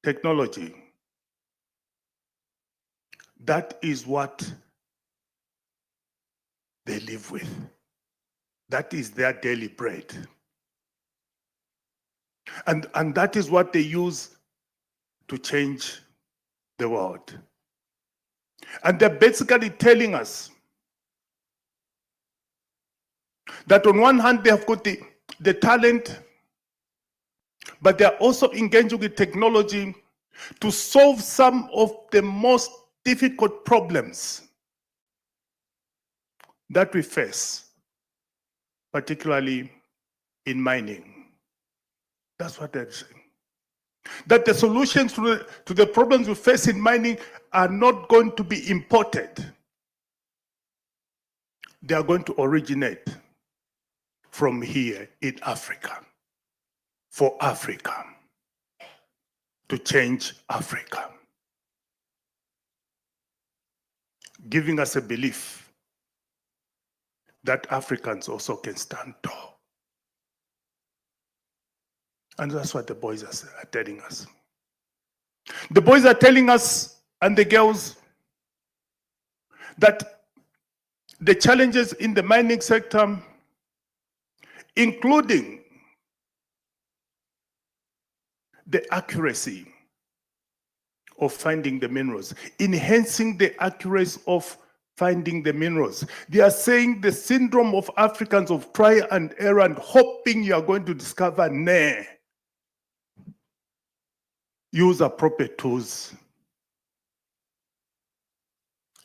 technology. That is what they live with. That is their daily bread. And that is what they use to change the world. And they're basically telling us that on one hand, they have got the talent, but they're also engaging with technology to solve some of the most difficult problems that we face, particularly in mining. That's what they're saying. That the solutions to the problems we face in mining are not going to be imported. They are going to originate from here in Africa, for Africa, to change Africa. Giving us a belief that Africans also can stand tall. And that's what the boys are telling us. The boys are telling us, and the girls, that the challenges in the mining sector, including the accuracy of finding the minerals, enhancing the accuracy of finding the minerals. They are saying the syndrome of Africans of try and error and hoping you are going to discover. Nah. Use appropriate tools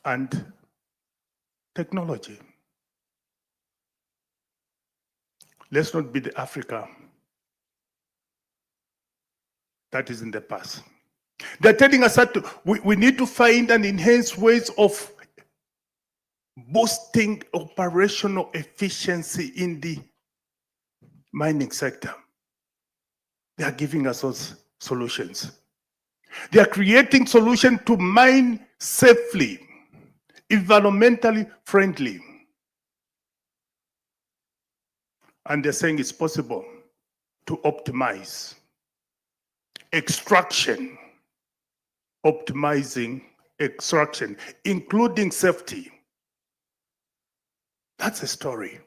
and technology. Let's not be the Africa that is in the past. They're telling us that we need to find and enhance ways of boosting operational efficiency in the mining sector. They are giving us those solutions. They are creating solutions to mine safely, environmentally friendly. And they're saying it's possible to optimize extraction, optimizing extraction, including safety. That's a story.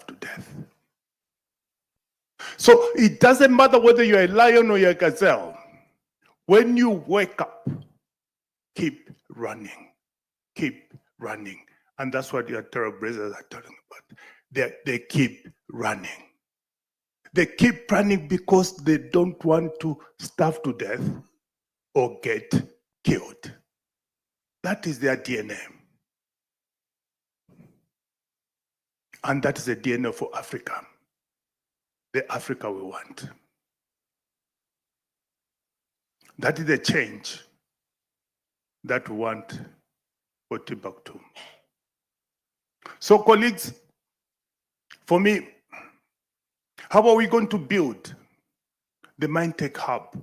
To death. So it doesn't matter whether you're a lion or you're a gazelle. When you wake up, keep running, keep running. And that's what your trailblazers are talking about. They keep running. They keep running because they don't want to starve to death or get killed. That is their DNA. And that is the DNA for Africa, the Africa we want. That is the change that we want for Timbuktu. So colleagues, for me, how are we going to build the Minetech Hub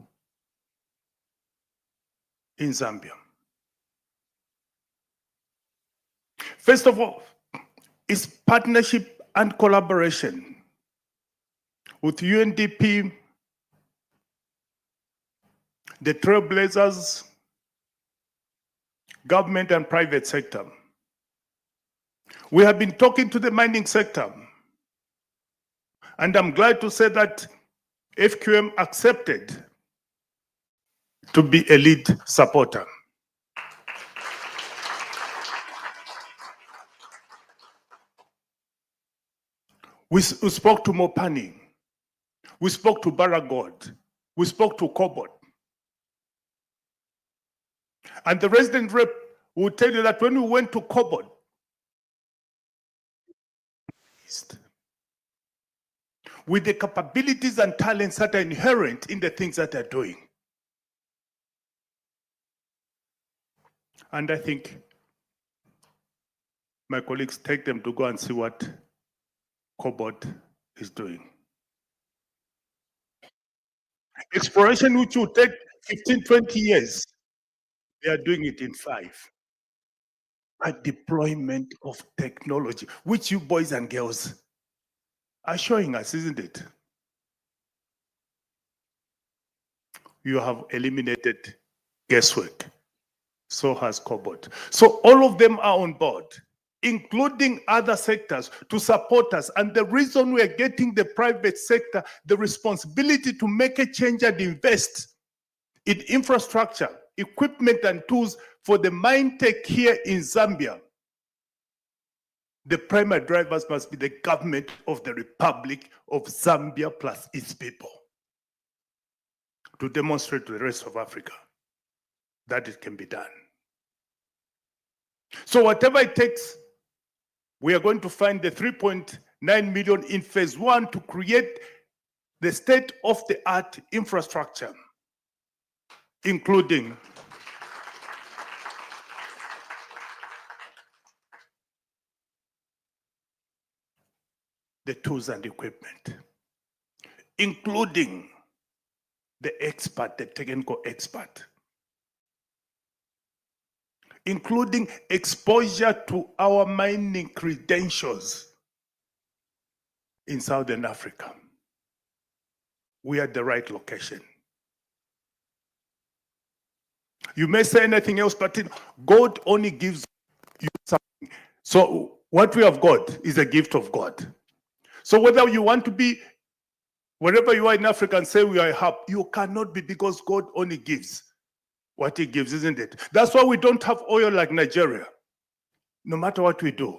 in Zambia? First of all, it's partnership and collaboration with UNDP, the trailblazers, government and private sector. We have been talking to the mining sector, and I'm glad to say that FQM accepted to be a lead supporter. We spoke to Mopani, we spoke to Baragod, we spoke to Cobot. And the resident rep will tell you that when we went to Cobot, with the capabilities and talents that are inherent in the things that they're doing. And I think my colleagues take them to go and see what Cobot is doing. Exploration which will take 15, 20 years, they are doing it in 5. a deployment of technology, which you boys and girls are showing us, isn't it? You have eliminated guesswork. So has cohort. So all of them are on board, including other sectors, to support us. And the reason we are getting the private sector the responsibility to make a change and invest in infrastructure, equipment, and tools for the Minetech here in Zambia, the primary drivers must be the government of the Republic of Zambia plus its people, to demonstrate to the rest of Africa that it can be done. So whatever it takes, we are going to find the 3.9 million in phase 1 to create the state-of-the-art infrastructure, including the tools and equipment, including the expert, the technical expert, including exposure to our mining credentials in Southern Africa. We are at the right location. You may say anything else, but God only gives you something. So what we have got is a gift of God. So whether you want to be wherever you are in Africa and say we are a hub, you cannot be, because God only gives what he gives, isn't it? That's why we don't have oil like Nigeria, no matter what we do.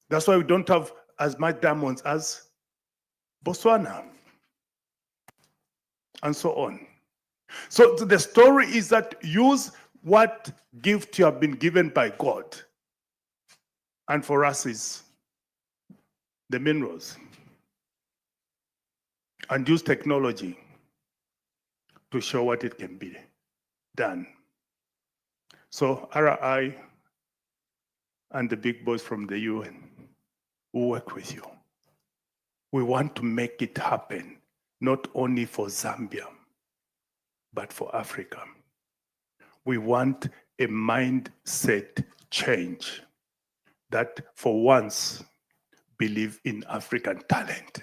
That's why we don't have as much diamonds as Botswana, and so on. So the story is that use what gift you have been given by God. And for us is the minerals. And use technology to show what it can be done. So RI and the big boys from the UN will work with you. We want to make it happen, not only for Zambia, but for Africa. We want a mindset change that for once believe in African talent.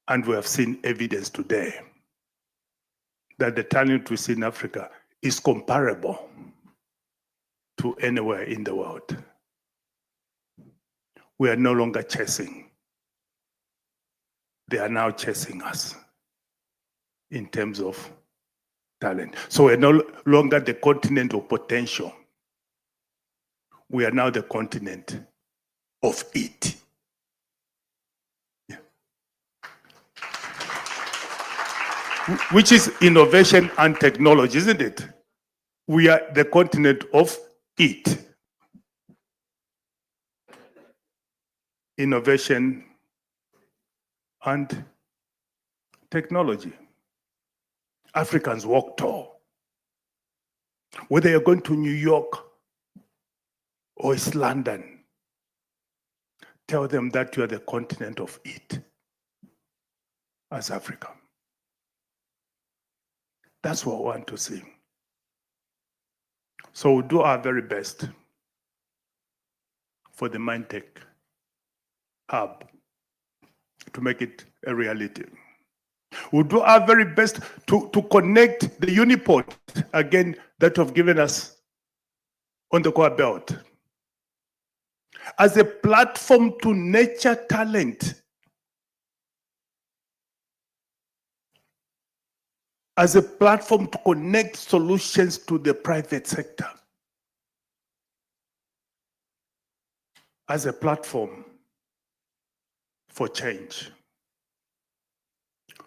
And we have seen evidence today that the talent we see in Africa is comparable to anywhere in the world. We are no longer chasing. They are now chasing us in terms of talent. So we're no longer the continent of potential. We are now the continent of it. Which is innovation and technology, isn't it? We are the continent of it. Innovation and technology. Africans walk tall. Whether you're going to New York or it's London, tell them that you are the continent of it as Africa. That's what we want to see. So we'll do our very best for the Minetech Hub to make it a reality. We'll do our very best to connect the Uniport, again, that have given us on the core belt, as a platform to nurture talent, as a platform to connect solutions to the private sector, as a platform for change.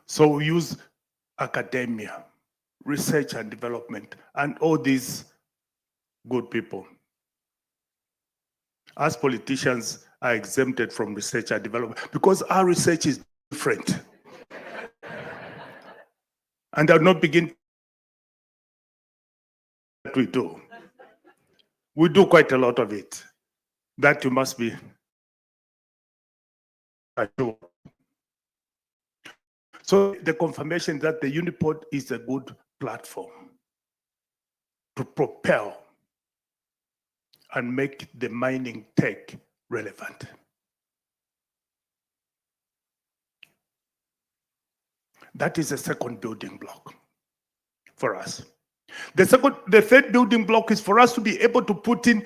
So we use academia, research and development, and all these good people. As politicians are exempted from research and development because our research is different. And I'll not begin that we do. We do quite a lot of it. That you must be assured. So the confirmation that the Uniport is a good platform to propel and make the mining tech relevant. That is the second building block for us. The third building block is for us to be able to put in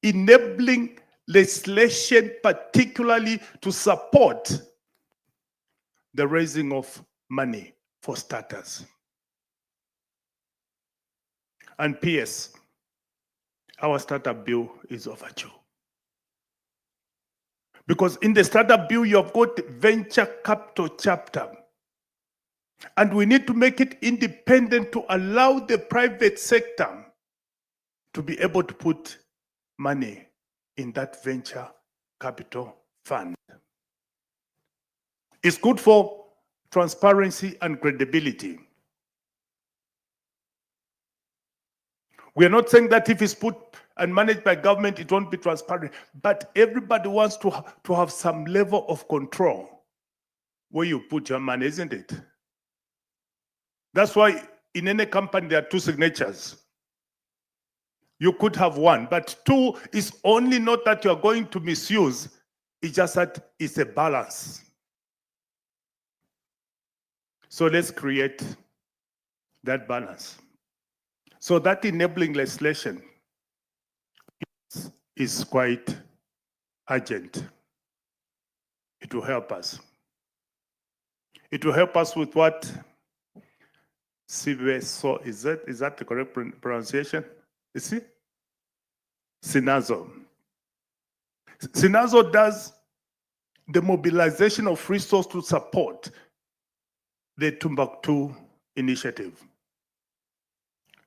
enabling legislation, particularly to support the raising of money for starters. And PS, our startup bill is overdue. Because in the startup bill, you have got venture capital chapter. And we need to make it independent to allow the private sector to be able to put money in that venture capital fund. It's good for transparency and credibility. We are not saying that if it's put and managed by government, it won't be transparent, but everybody wants to have some level of control where you put your money, isn't it? That's why in any company, there are two signatures. You could have one, but two is only not that you're going to misuse, it's just that it's a balance. So let's create that balance. So that enabling legislation is quite urgent. It will help us. It will help us with what? So is that the correct pronunciation? Is it? SINAZO. SINAZO does the mobilization of resources to support the Timbuktu initiative.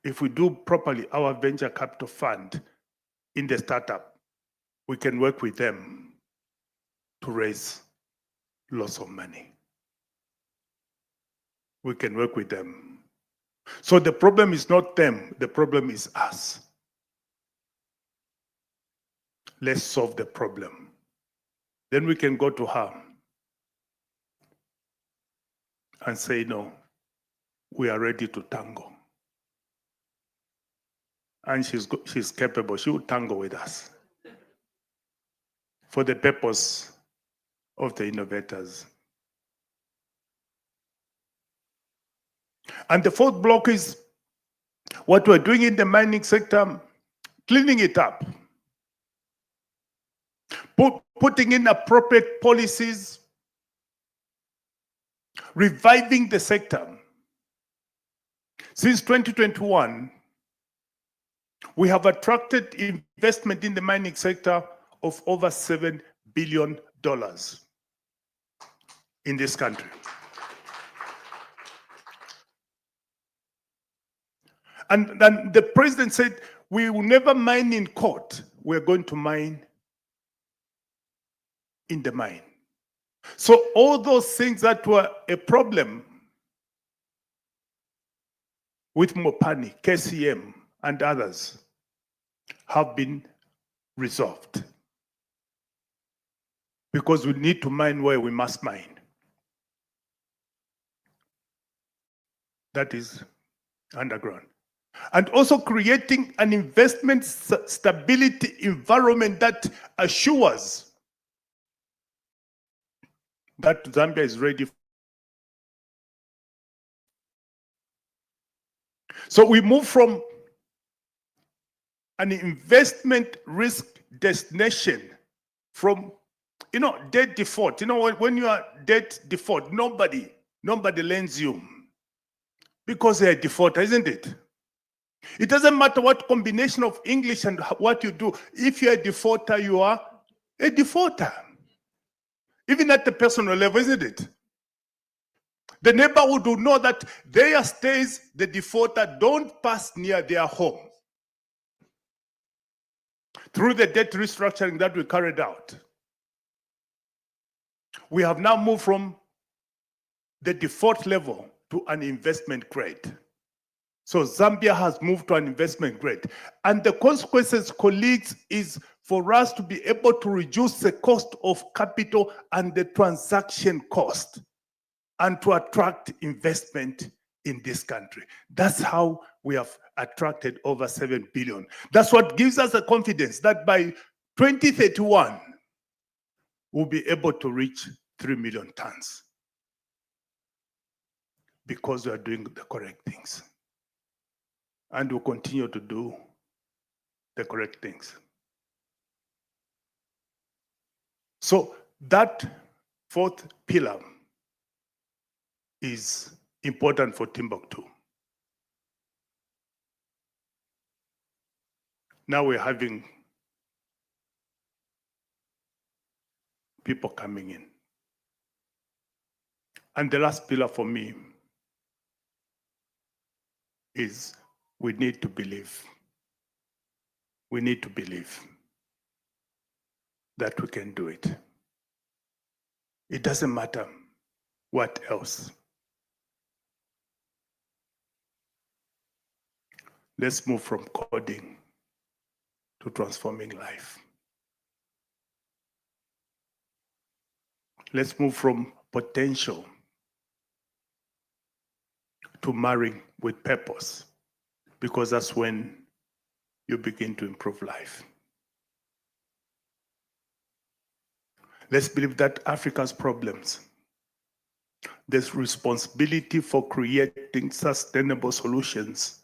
If we do properly our venture capital fund in the startup, we can work with them to raise lots of money. We can work with them. So the problem is not them, the problem is us. Let's solve the problem. Then we can go to her and say, no, we are ready to tango. And she's capable, she will tango with us for the purpose of the innovators. And the fourth block is what we're doing in the mining sector, cleaning it up, putting in appropriate policies, reviving the sector. Since 2021, we have attracted investment in the mining sector of over $7 billion in this country. And then the president said, we will never mine in court. We're going to mine in the mine. So all those things that were a problem with Mopani, KCM, and others have been resolved. Because we need to mine where we must mine. That is underground. And also creating an investment stability environment that assures that Zambia is ready. So we move from an investment risk destination from, debt default. When you are debt default, nobody lends you because they're a defaulter, isn't it? It doesn't matter what combination of English and what you do. If you're a defaulter, you are a defaulter. Even at the personal level, isn't it? The neighborhood will know that there stays the defaulter, don't pass near their home. Through the debt restructuring that we carried out, we have now moved from the default level to an investment grade. So Zambia has moved to an investment grade. And the consequences, colleagues, is for us to be able to reduce the cost of capital and the transaction cost and to attract investment in this country. That's how we have attracted over 7 billion. That's what gives us the confidence that by 2031, we'll be able to reach 3 million tons because we are doing the correct things. And we'll continue to do the correct things. So that fourth pillar is important for Timbuktu. Now we're having people coming in. And the last pillar for me is we need to believe. We need to believe that we can do it. It doesn't matter what else. Let's move from coding to transforming life. Let's move from potential to marrying with purpose, because that's when you begin to improve life. Let's believe that Africa's problems, this responsibility for creating sustainable solutions,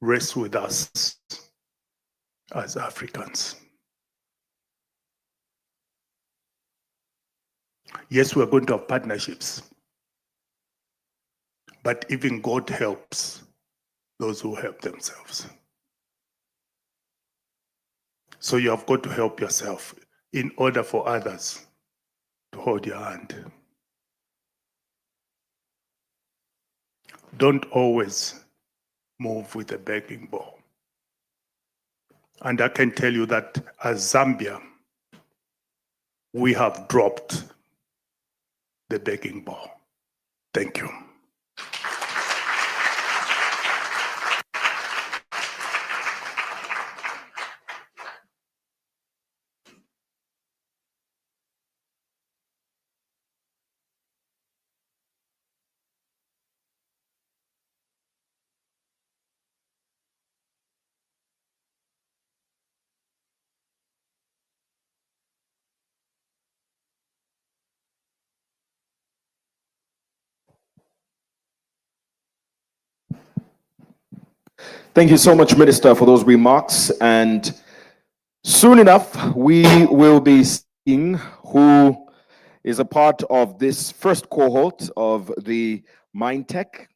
rests with us as Africans. Yes, we're going to have partnerships, but even God helps those who help themselves. So you have got to help yourself in order for others to hold your hand. Don't always move with a begging bowl. And I can tell you that as Zambia, we have dropped the begging bowl. Thank you. Thank you so much, Minister, for those remarks. And soon enough, we will be seeing who is a part of this first cohort of the Minetech.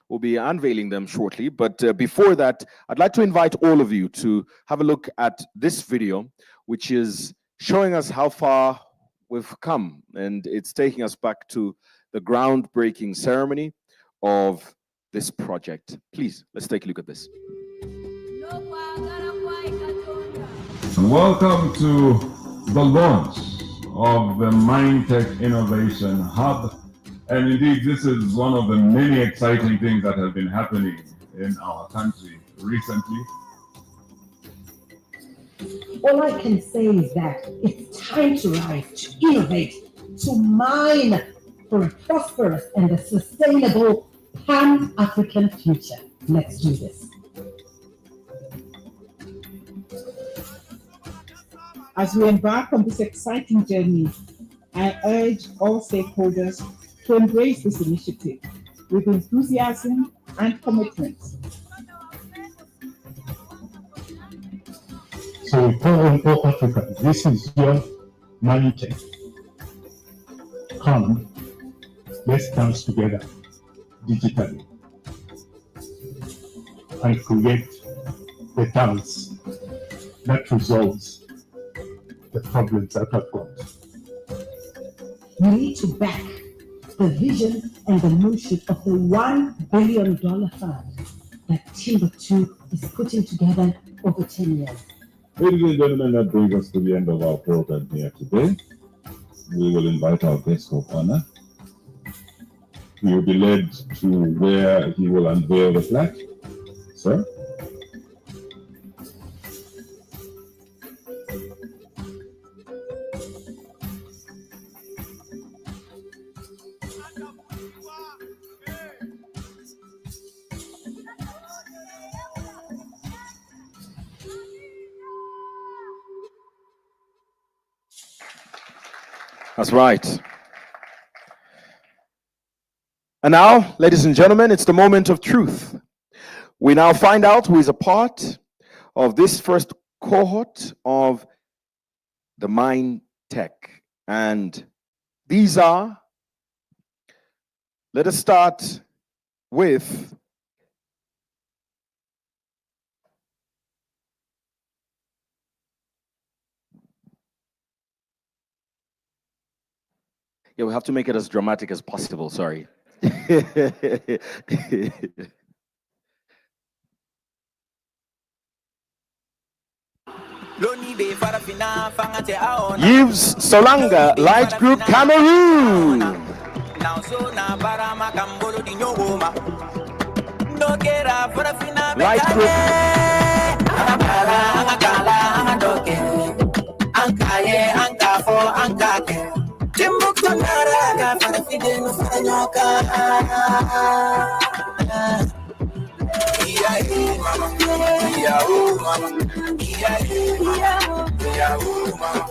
We'll be unveiling them shortly. But before that, I'd like to invite all of you to have a look at this video, which is showing us how far we've come. And it's taking us back to the groundbreaking ceremony of this project. Please, let's take a look at this. Welcome to the launch of the Minetech Innovation Hub. And indeed, this is one of the many exciting things that have been happening in our country recently. All I can say is that it's time to rise, to innovate, to mine for a prosperous and a sustainable Pan-African future. Let's do this. As we embark on this exciting journey, I urge all stakeholders to embrace this initiative with enthusiasm and commitment. So we call on all Africans, this is your Minetech. Come, let's dance together digitally and create the dance that resolves the problems that I've got. We need to back the vision and the motion of the $1 billion fund that Timbuktu is putting together over 10 years. Ladies and gentlemen, that brings us to the end of our program here today. We will invite our guest of honor. He will be led to where he will unveil the flag. Sir? That's right. And now, ladies and gentlemen, it's the moment of truth. We now find out who is a part of this first cohort of the Minetech. And these are, let us start with yeah, we have to make it as dramatic as possible, sorry. Yves Solanga, Light Group Cameroon. Light Group. Timbuktu naraga para fideno para nyoka. Mama.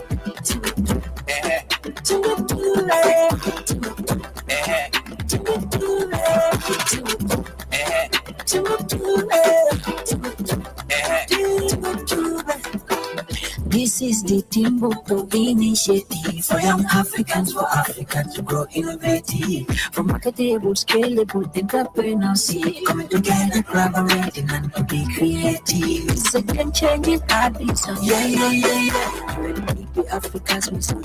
This is the Timbuktu initiative for young Africans, for Africa to grow innovative. From marketable, scalable, entrepreneurship, coming together, collaborating and to be creative. Second changing habits, the Africa's mission.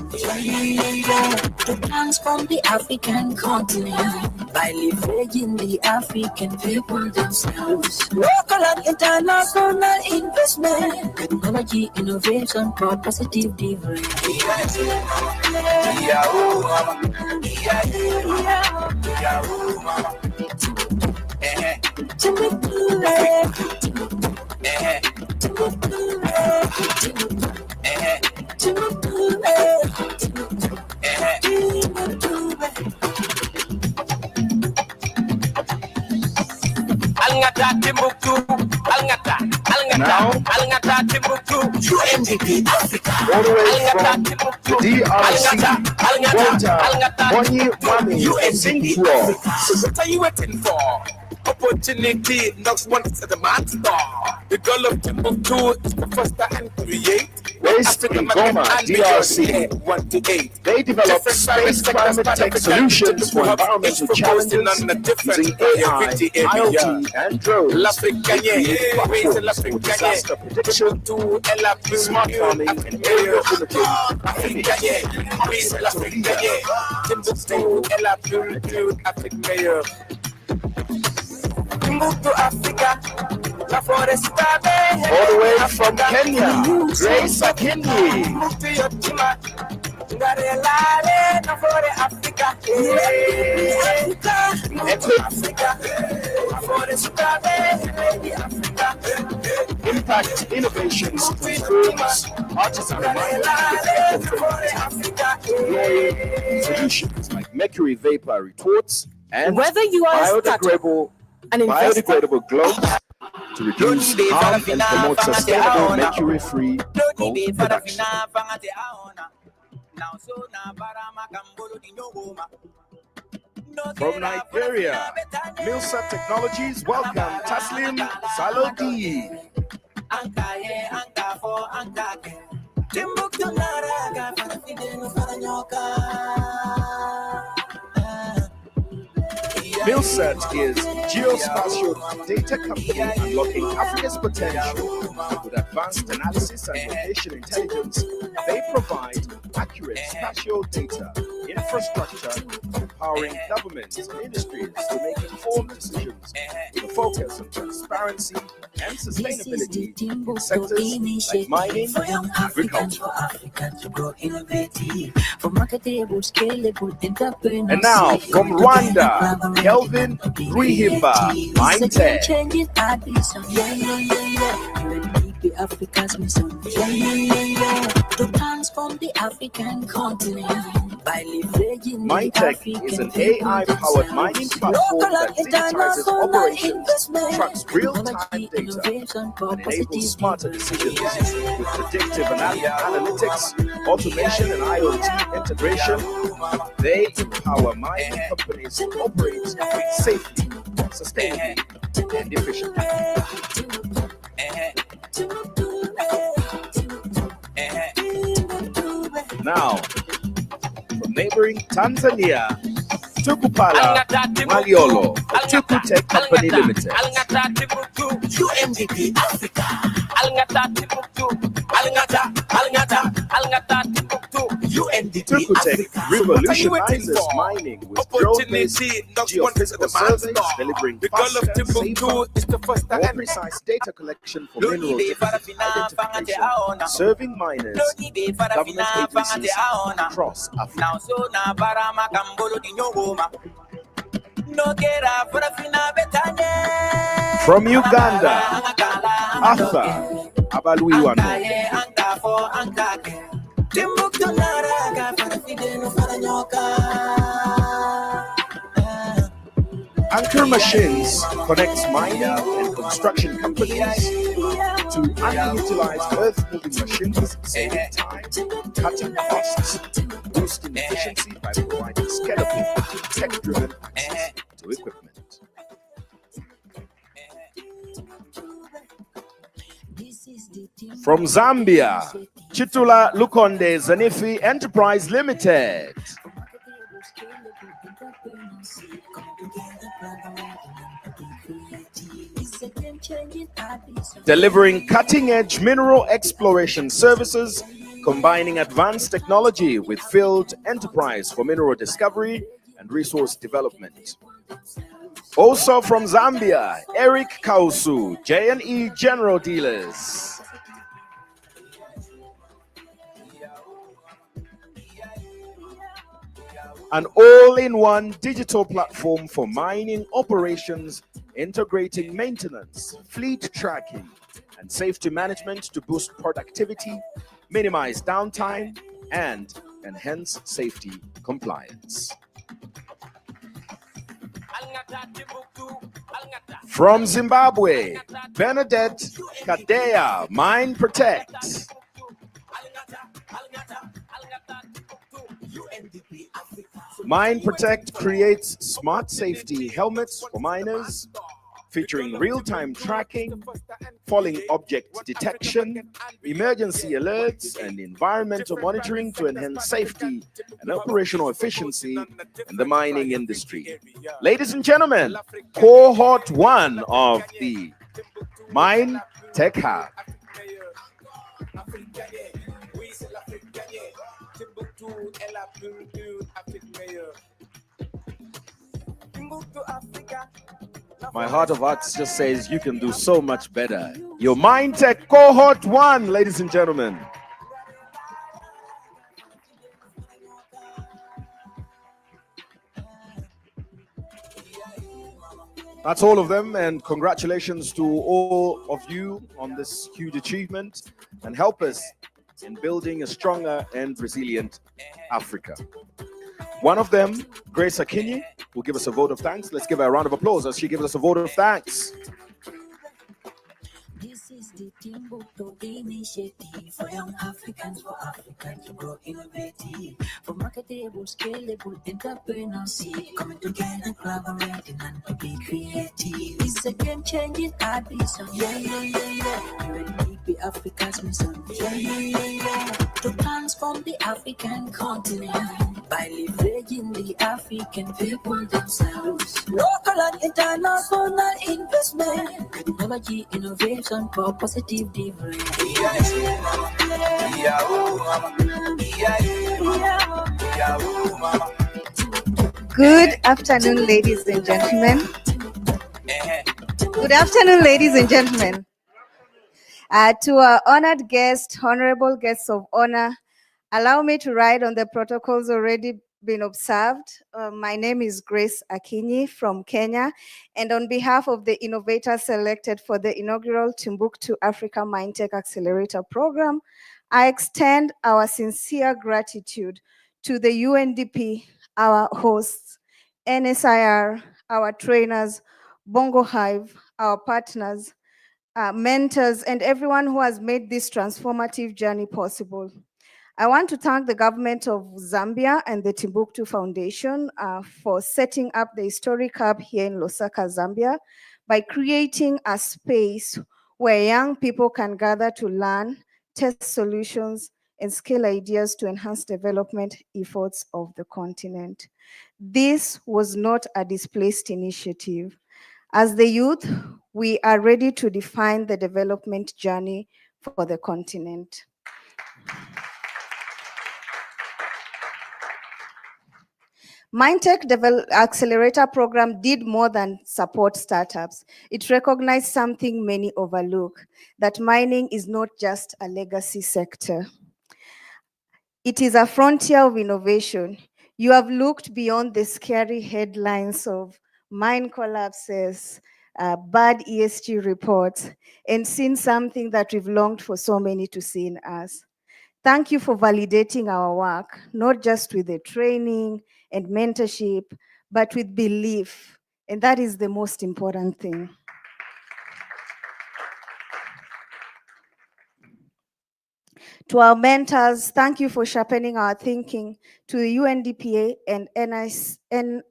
To transform the African continent by leveraging the African people themselves. Local and international investment, technology, innovation, for positive difference. Now, UNDP Africa. all the way from the DRC, Walter, Bonnie, Wami, UNDP. So what are you waiting for? Opportunity knocks once at the man store. The goal of Timbuktu is to foster and create. based in Goma, DRC. They develop space climate tech solutions for environmental challenges using AI, IoT, and drones. They create platforms for disaster prediction, smart farming, and area all the way from Kenya, Grace Akinyi. Impact innovations improves artisan solutions like mercury vapor retorts and whether you are biodegradable gloves to reduce harm and promote sustainable mercury-free gold production. From Nigeria, Milsa Technologies welcome Taslim Salodi. Milset is geospatial data company unlocking Africa's potential with advanced analysis and location intelligence. They provide accurate spatial data, infrastructure, empowering governments and industries to make informed decisions with a focus on transparency and sustainability in sectors like mining and agriculture. And now from Rwanda, Kelvin Rihimba, Minetech. Africa's mission. To transform the African continent Minetech is an AI-powered mining platform that digitizes operations, tracks real-time data, and enables smarter decisions with predictive analytics, automation, and IoT integration. They empower mining companies to operate safely, sustainably, and efficiently. Now, from neighboring Tanzania, Tukupala Maliolo, Tuku Tech Company Limited. UNDP Africa. Tuku Tech revolutionizes mining with drone-based geophysical surveys, delivering faster, safer, more precise data collection for mineral identification, serving miners, government agencies across Africa. From Uganda, Arthur Abaluiwano. Anchor Machines connects mining and construction companies to underutilized earth-moving machines, saving time, cutting costs, boosting efficiency by providing scalable, tech-driven access to equipment. From Zambia, Chitula Lukonde Zanifi Enterprise Limited. Delivering cutting-edge mineral exploration services, combining advanced technology with field enterprise for mineral discovery and resource development. Also from Zambia, Eric Kausu, J&E General Dealers. An all-in-one digital platform for mining operations, integrating maintenance, fleet tracking, and safety management to boost productivity, minimize downtime, and enhance safety compliance. From Zimbabwe, Bernadette Kadea, Mine Protect. Mine Protect creates smart safety helmets for miners, featuring real-time tracking, falling object detection, emergency alerts, and environmental monitoring to enhance safety and operational efficiency in the mining industry. Ladies and gentlemen, cohort 1 of the Minetech Hub. My heart of hearts just says you can do so much better. Your Minetech cohort 1, ladies and gentlemen. That's all of them, and congratulations to all of you on this huge achievement, and help us in building a stronger and resilient Africa. One of them, Grace Akinyi, will give us a vote of thanks. Let's give her a round of applause as she gives us a vote of thanks. This is the Timbuktu initiative for young Africans, for Africans to grow innovative, for marketable, scalable entrepreneurship, coming together, collaborating and to be creative. It's a game-changing ambition. UNDP Africa's mission. To transform the African continent by leveraging the African people themselves. Local and international investment, technology, innovation for positive difference. Good afternoon, ladies and gentlemen. Good afternoon, ladies and gentlemen. To our honored guests, honorable guests of honor, allow me to ride on the protocols already been observed. My name is Grace Akinyi from Kenya, and on behalf of the innovators selected for the inaugural Timbuktu Africa Minetech Accelerator Program, I extend our sincere gratitude to the UNDP, our hosts, NISIR, our trainers, Bongo Hive, our partners, mentors, and everyone who has made this transformative journey possible. I want to thank the government of Zambia and the Timbuktu Foundation for setting up the historic hub here in Lusaka, Zambia, by creating a space where young people can gather to learn, test solutions, and scale ideas to enhance development efforts of the continent. This was not a displaced initiative. As the youth, we are ready to define the development journey for the continent. Minetech Accelerator Program did more than support startups. It recognized something many overlook, that mining is not just a legacy sector. It is a frontier of innovation. You have looked beyond the scary headlines of mine collapses, bad ESG reports, and seen something that we've longed for so many to see in us. Thank you for validating our work, not just with the training and mentorship, but with belief. And that is the most important thing. To our mentors, thank you for sharpening our thinking. To the UNDP and NISIR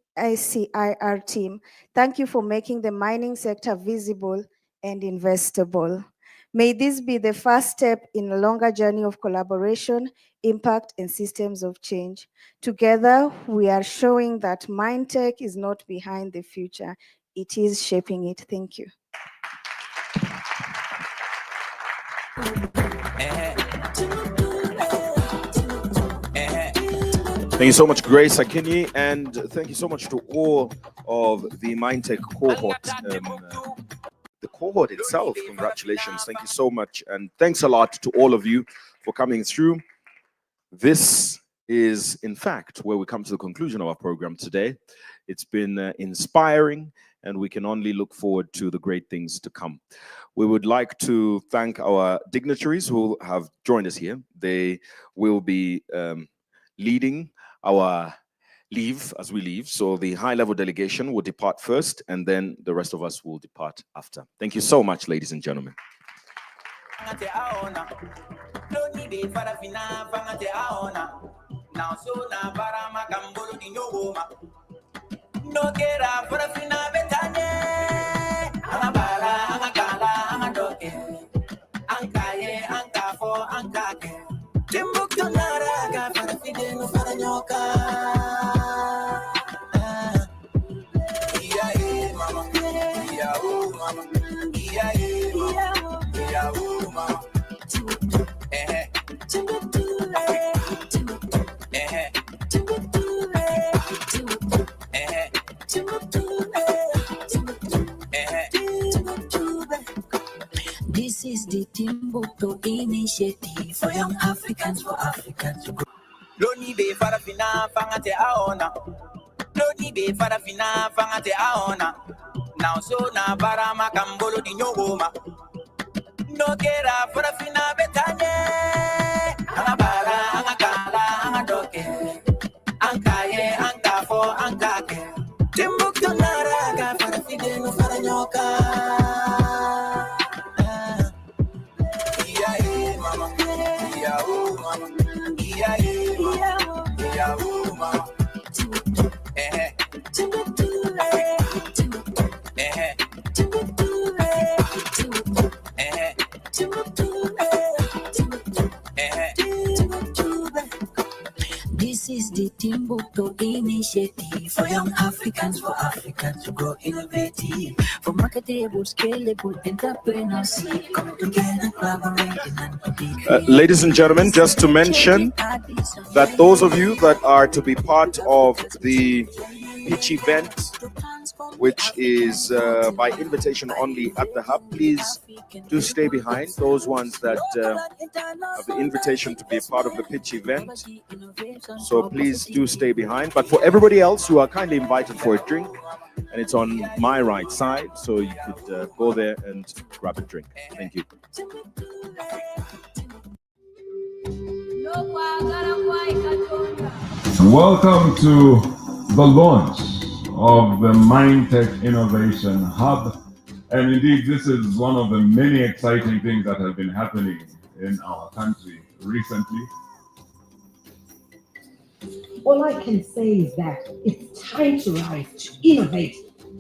team, thank you for making the mining sector visible and investable. May this be the first step in a longer journey of collaboration, impact, and systems of change. Together, we are showing that Minetech is not behind the future, it is shaping it. Thank you. Thank you so much, Grace Akinyi, and thank you so much to all of the Minetech cohort. The cohort itself, congratulations. Thank you so much. And thanks a lot to all of you for coming through. This is, in fact, where we come to the conclusion of our program today. It's been inspiring, and we can only look forward to the great things to come. We would like to thank our dignitaries who have joined us here. They will be leading our leave as we leave. So the high-level delegation will depart first, and then the rest of us will depart after. Thank you so much, ladies and gentlemen. Timbuktu naraga para fideno para nyoka. Mama, mama, mama. This is the Timbuktu initiative for young Africans for Africans to grow. Loni be farafina fangate aona. Loni be farafina fangate aona. Now so na barama kambolo di nyogoma. No kera farafina betanye. Anabara, anakala, anadoke. Ankaye, ankafo, ankake. Timbuktu naraga farafide no faranyoka. Mama, This is the Timbuktu initiative for young Africans for Africans to grow innovative. For marketable, scalable entrepreneurs, come together, collaborating and Ladies and gentlemen, just to mention that those of you that are to be part of the pitch event, which is by invitation only at the hub, please do stay behind. Those ones that have the invitation to be a part of the pitch event, so please do stay behind. But for everybody else, you are kindly invited for a drink, and it's on my right side, so you could go there and grab a drink. Thank you. No, Welcome to the launch of the Minetech Innovation Hub. And indeed, this is one of the many exciting things that have been happening in our country recently. All I can say is that it's time to rise, to innovate,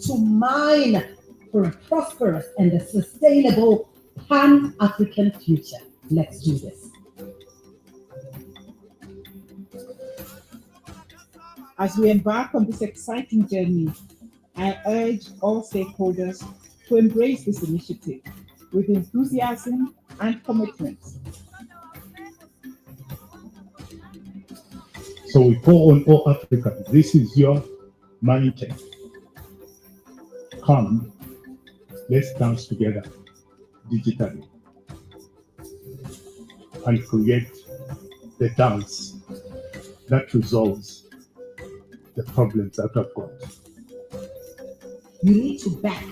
to mine for a prosperous and a sustainable Pan-African future. Let's do this. As we embark on this exciting journey, I urge all stakeholders to embrace this initiative with enthusiasm and commitment. So we call on all Africans. This is your Minetech. Come, let's dance together digitally and create the dance that resolves the problems that I've got. You need to back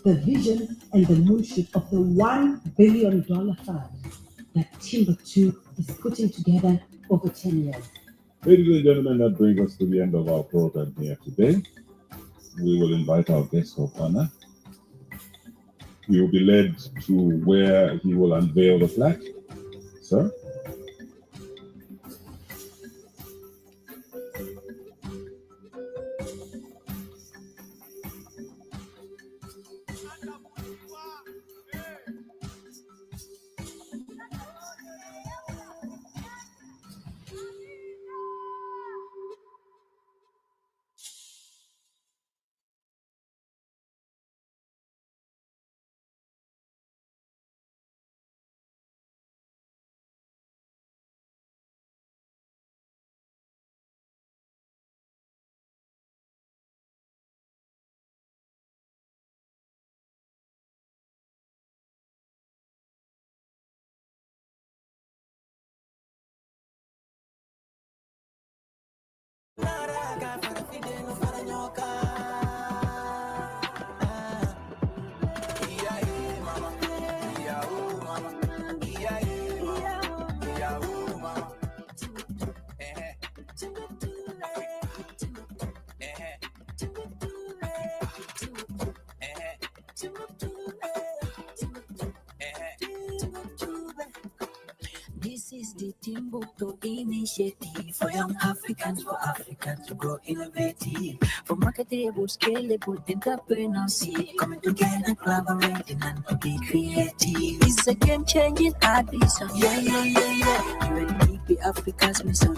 the vision and the moonshot of the $1 billion fund that Timbuktu is putting together over 10 years. Ladies and gentlemen, that brings us to the end of our program here today. We will invite our guest of honor. He will be led to where he will unveil the flag. Sir? This is the Timbuktu initiative for young Africans, for Africans to grow innovative. For marketable, scalable entrepreneurship, coming together, collaborating and to be creative. It's a game-changing vision. UNDP Africa's mission.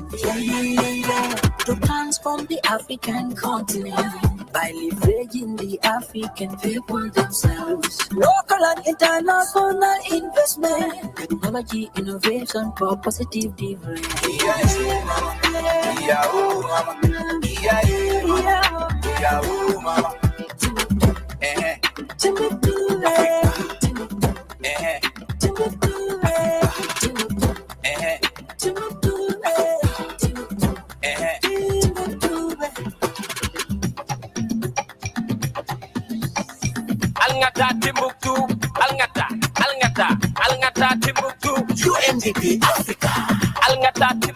To transform the African continent by leveraging the African people themselves. Local and international investment, technology, innovation for positive difference. Timbuktu, Alngata, Timbuktu, UNDP Africa, Alngata.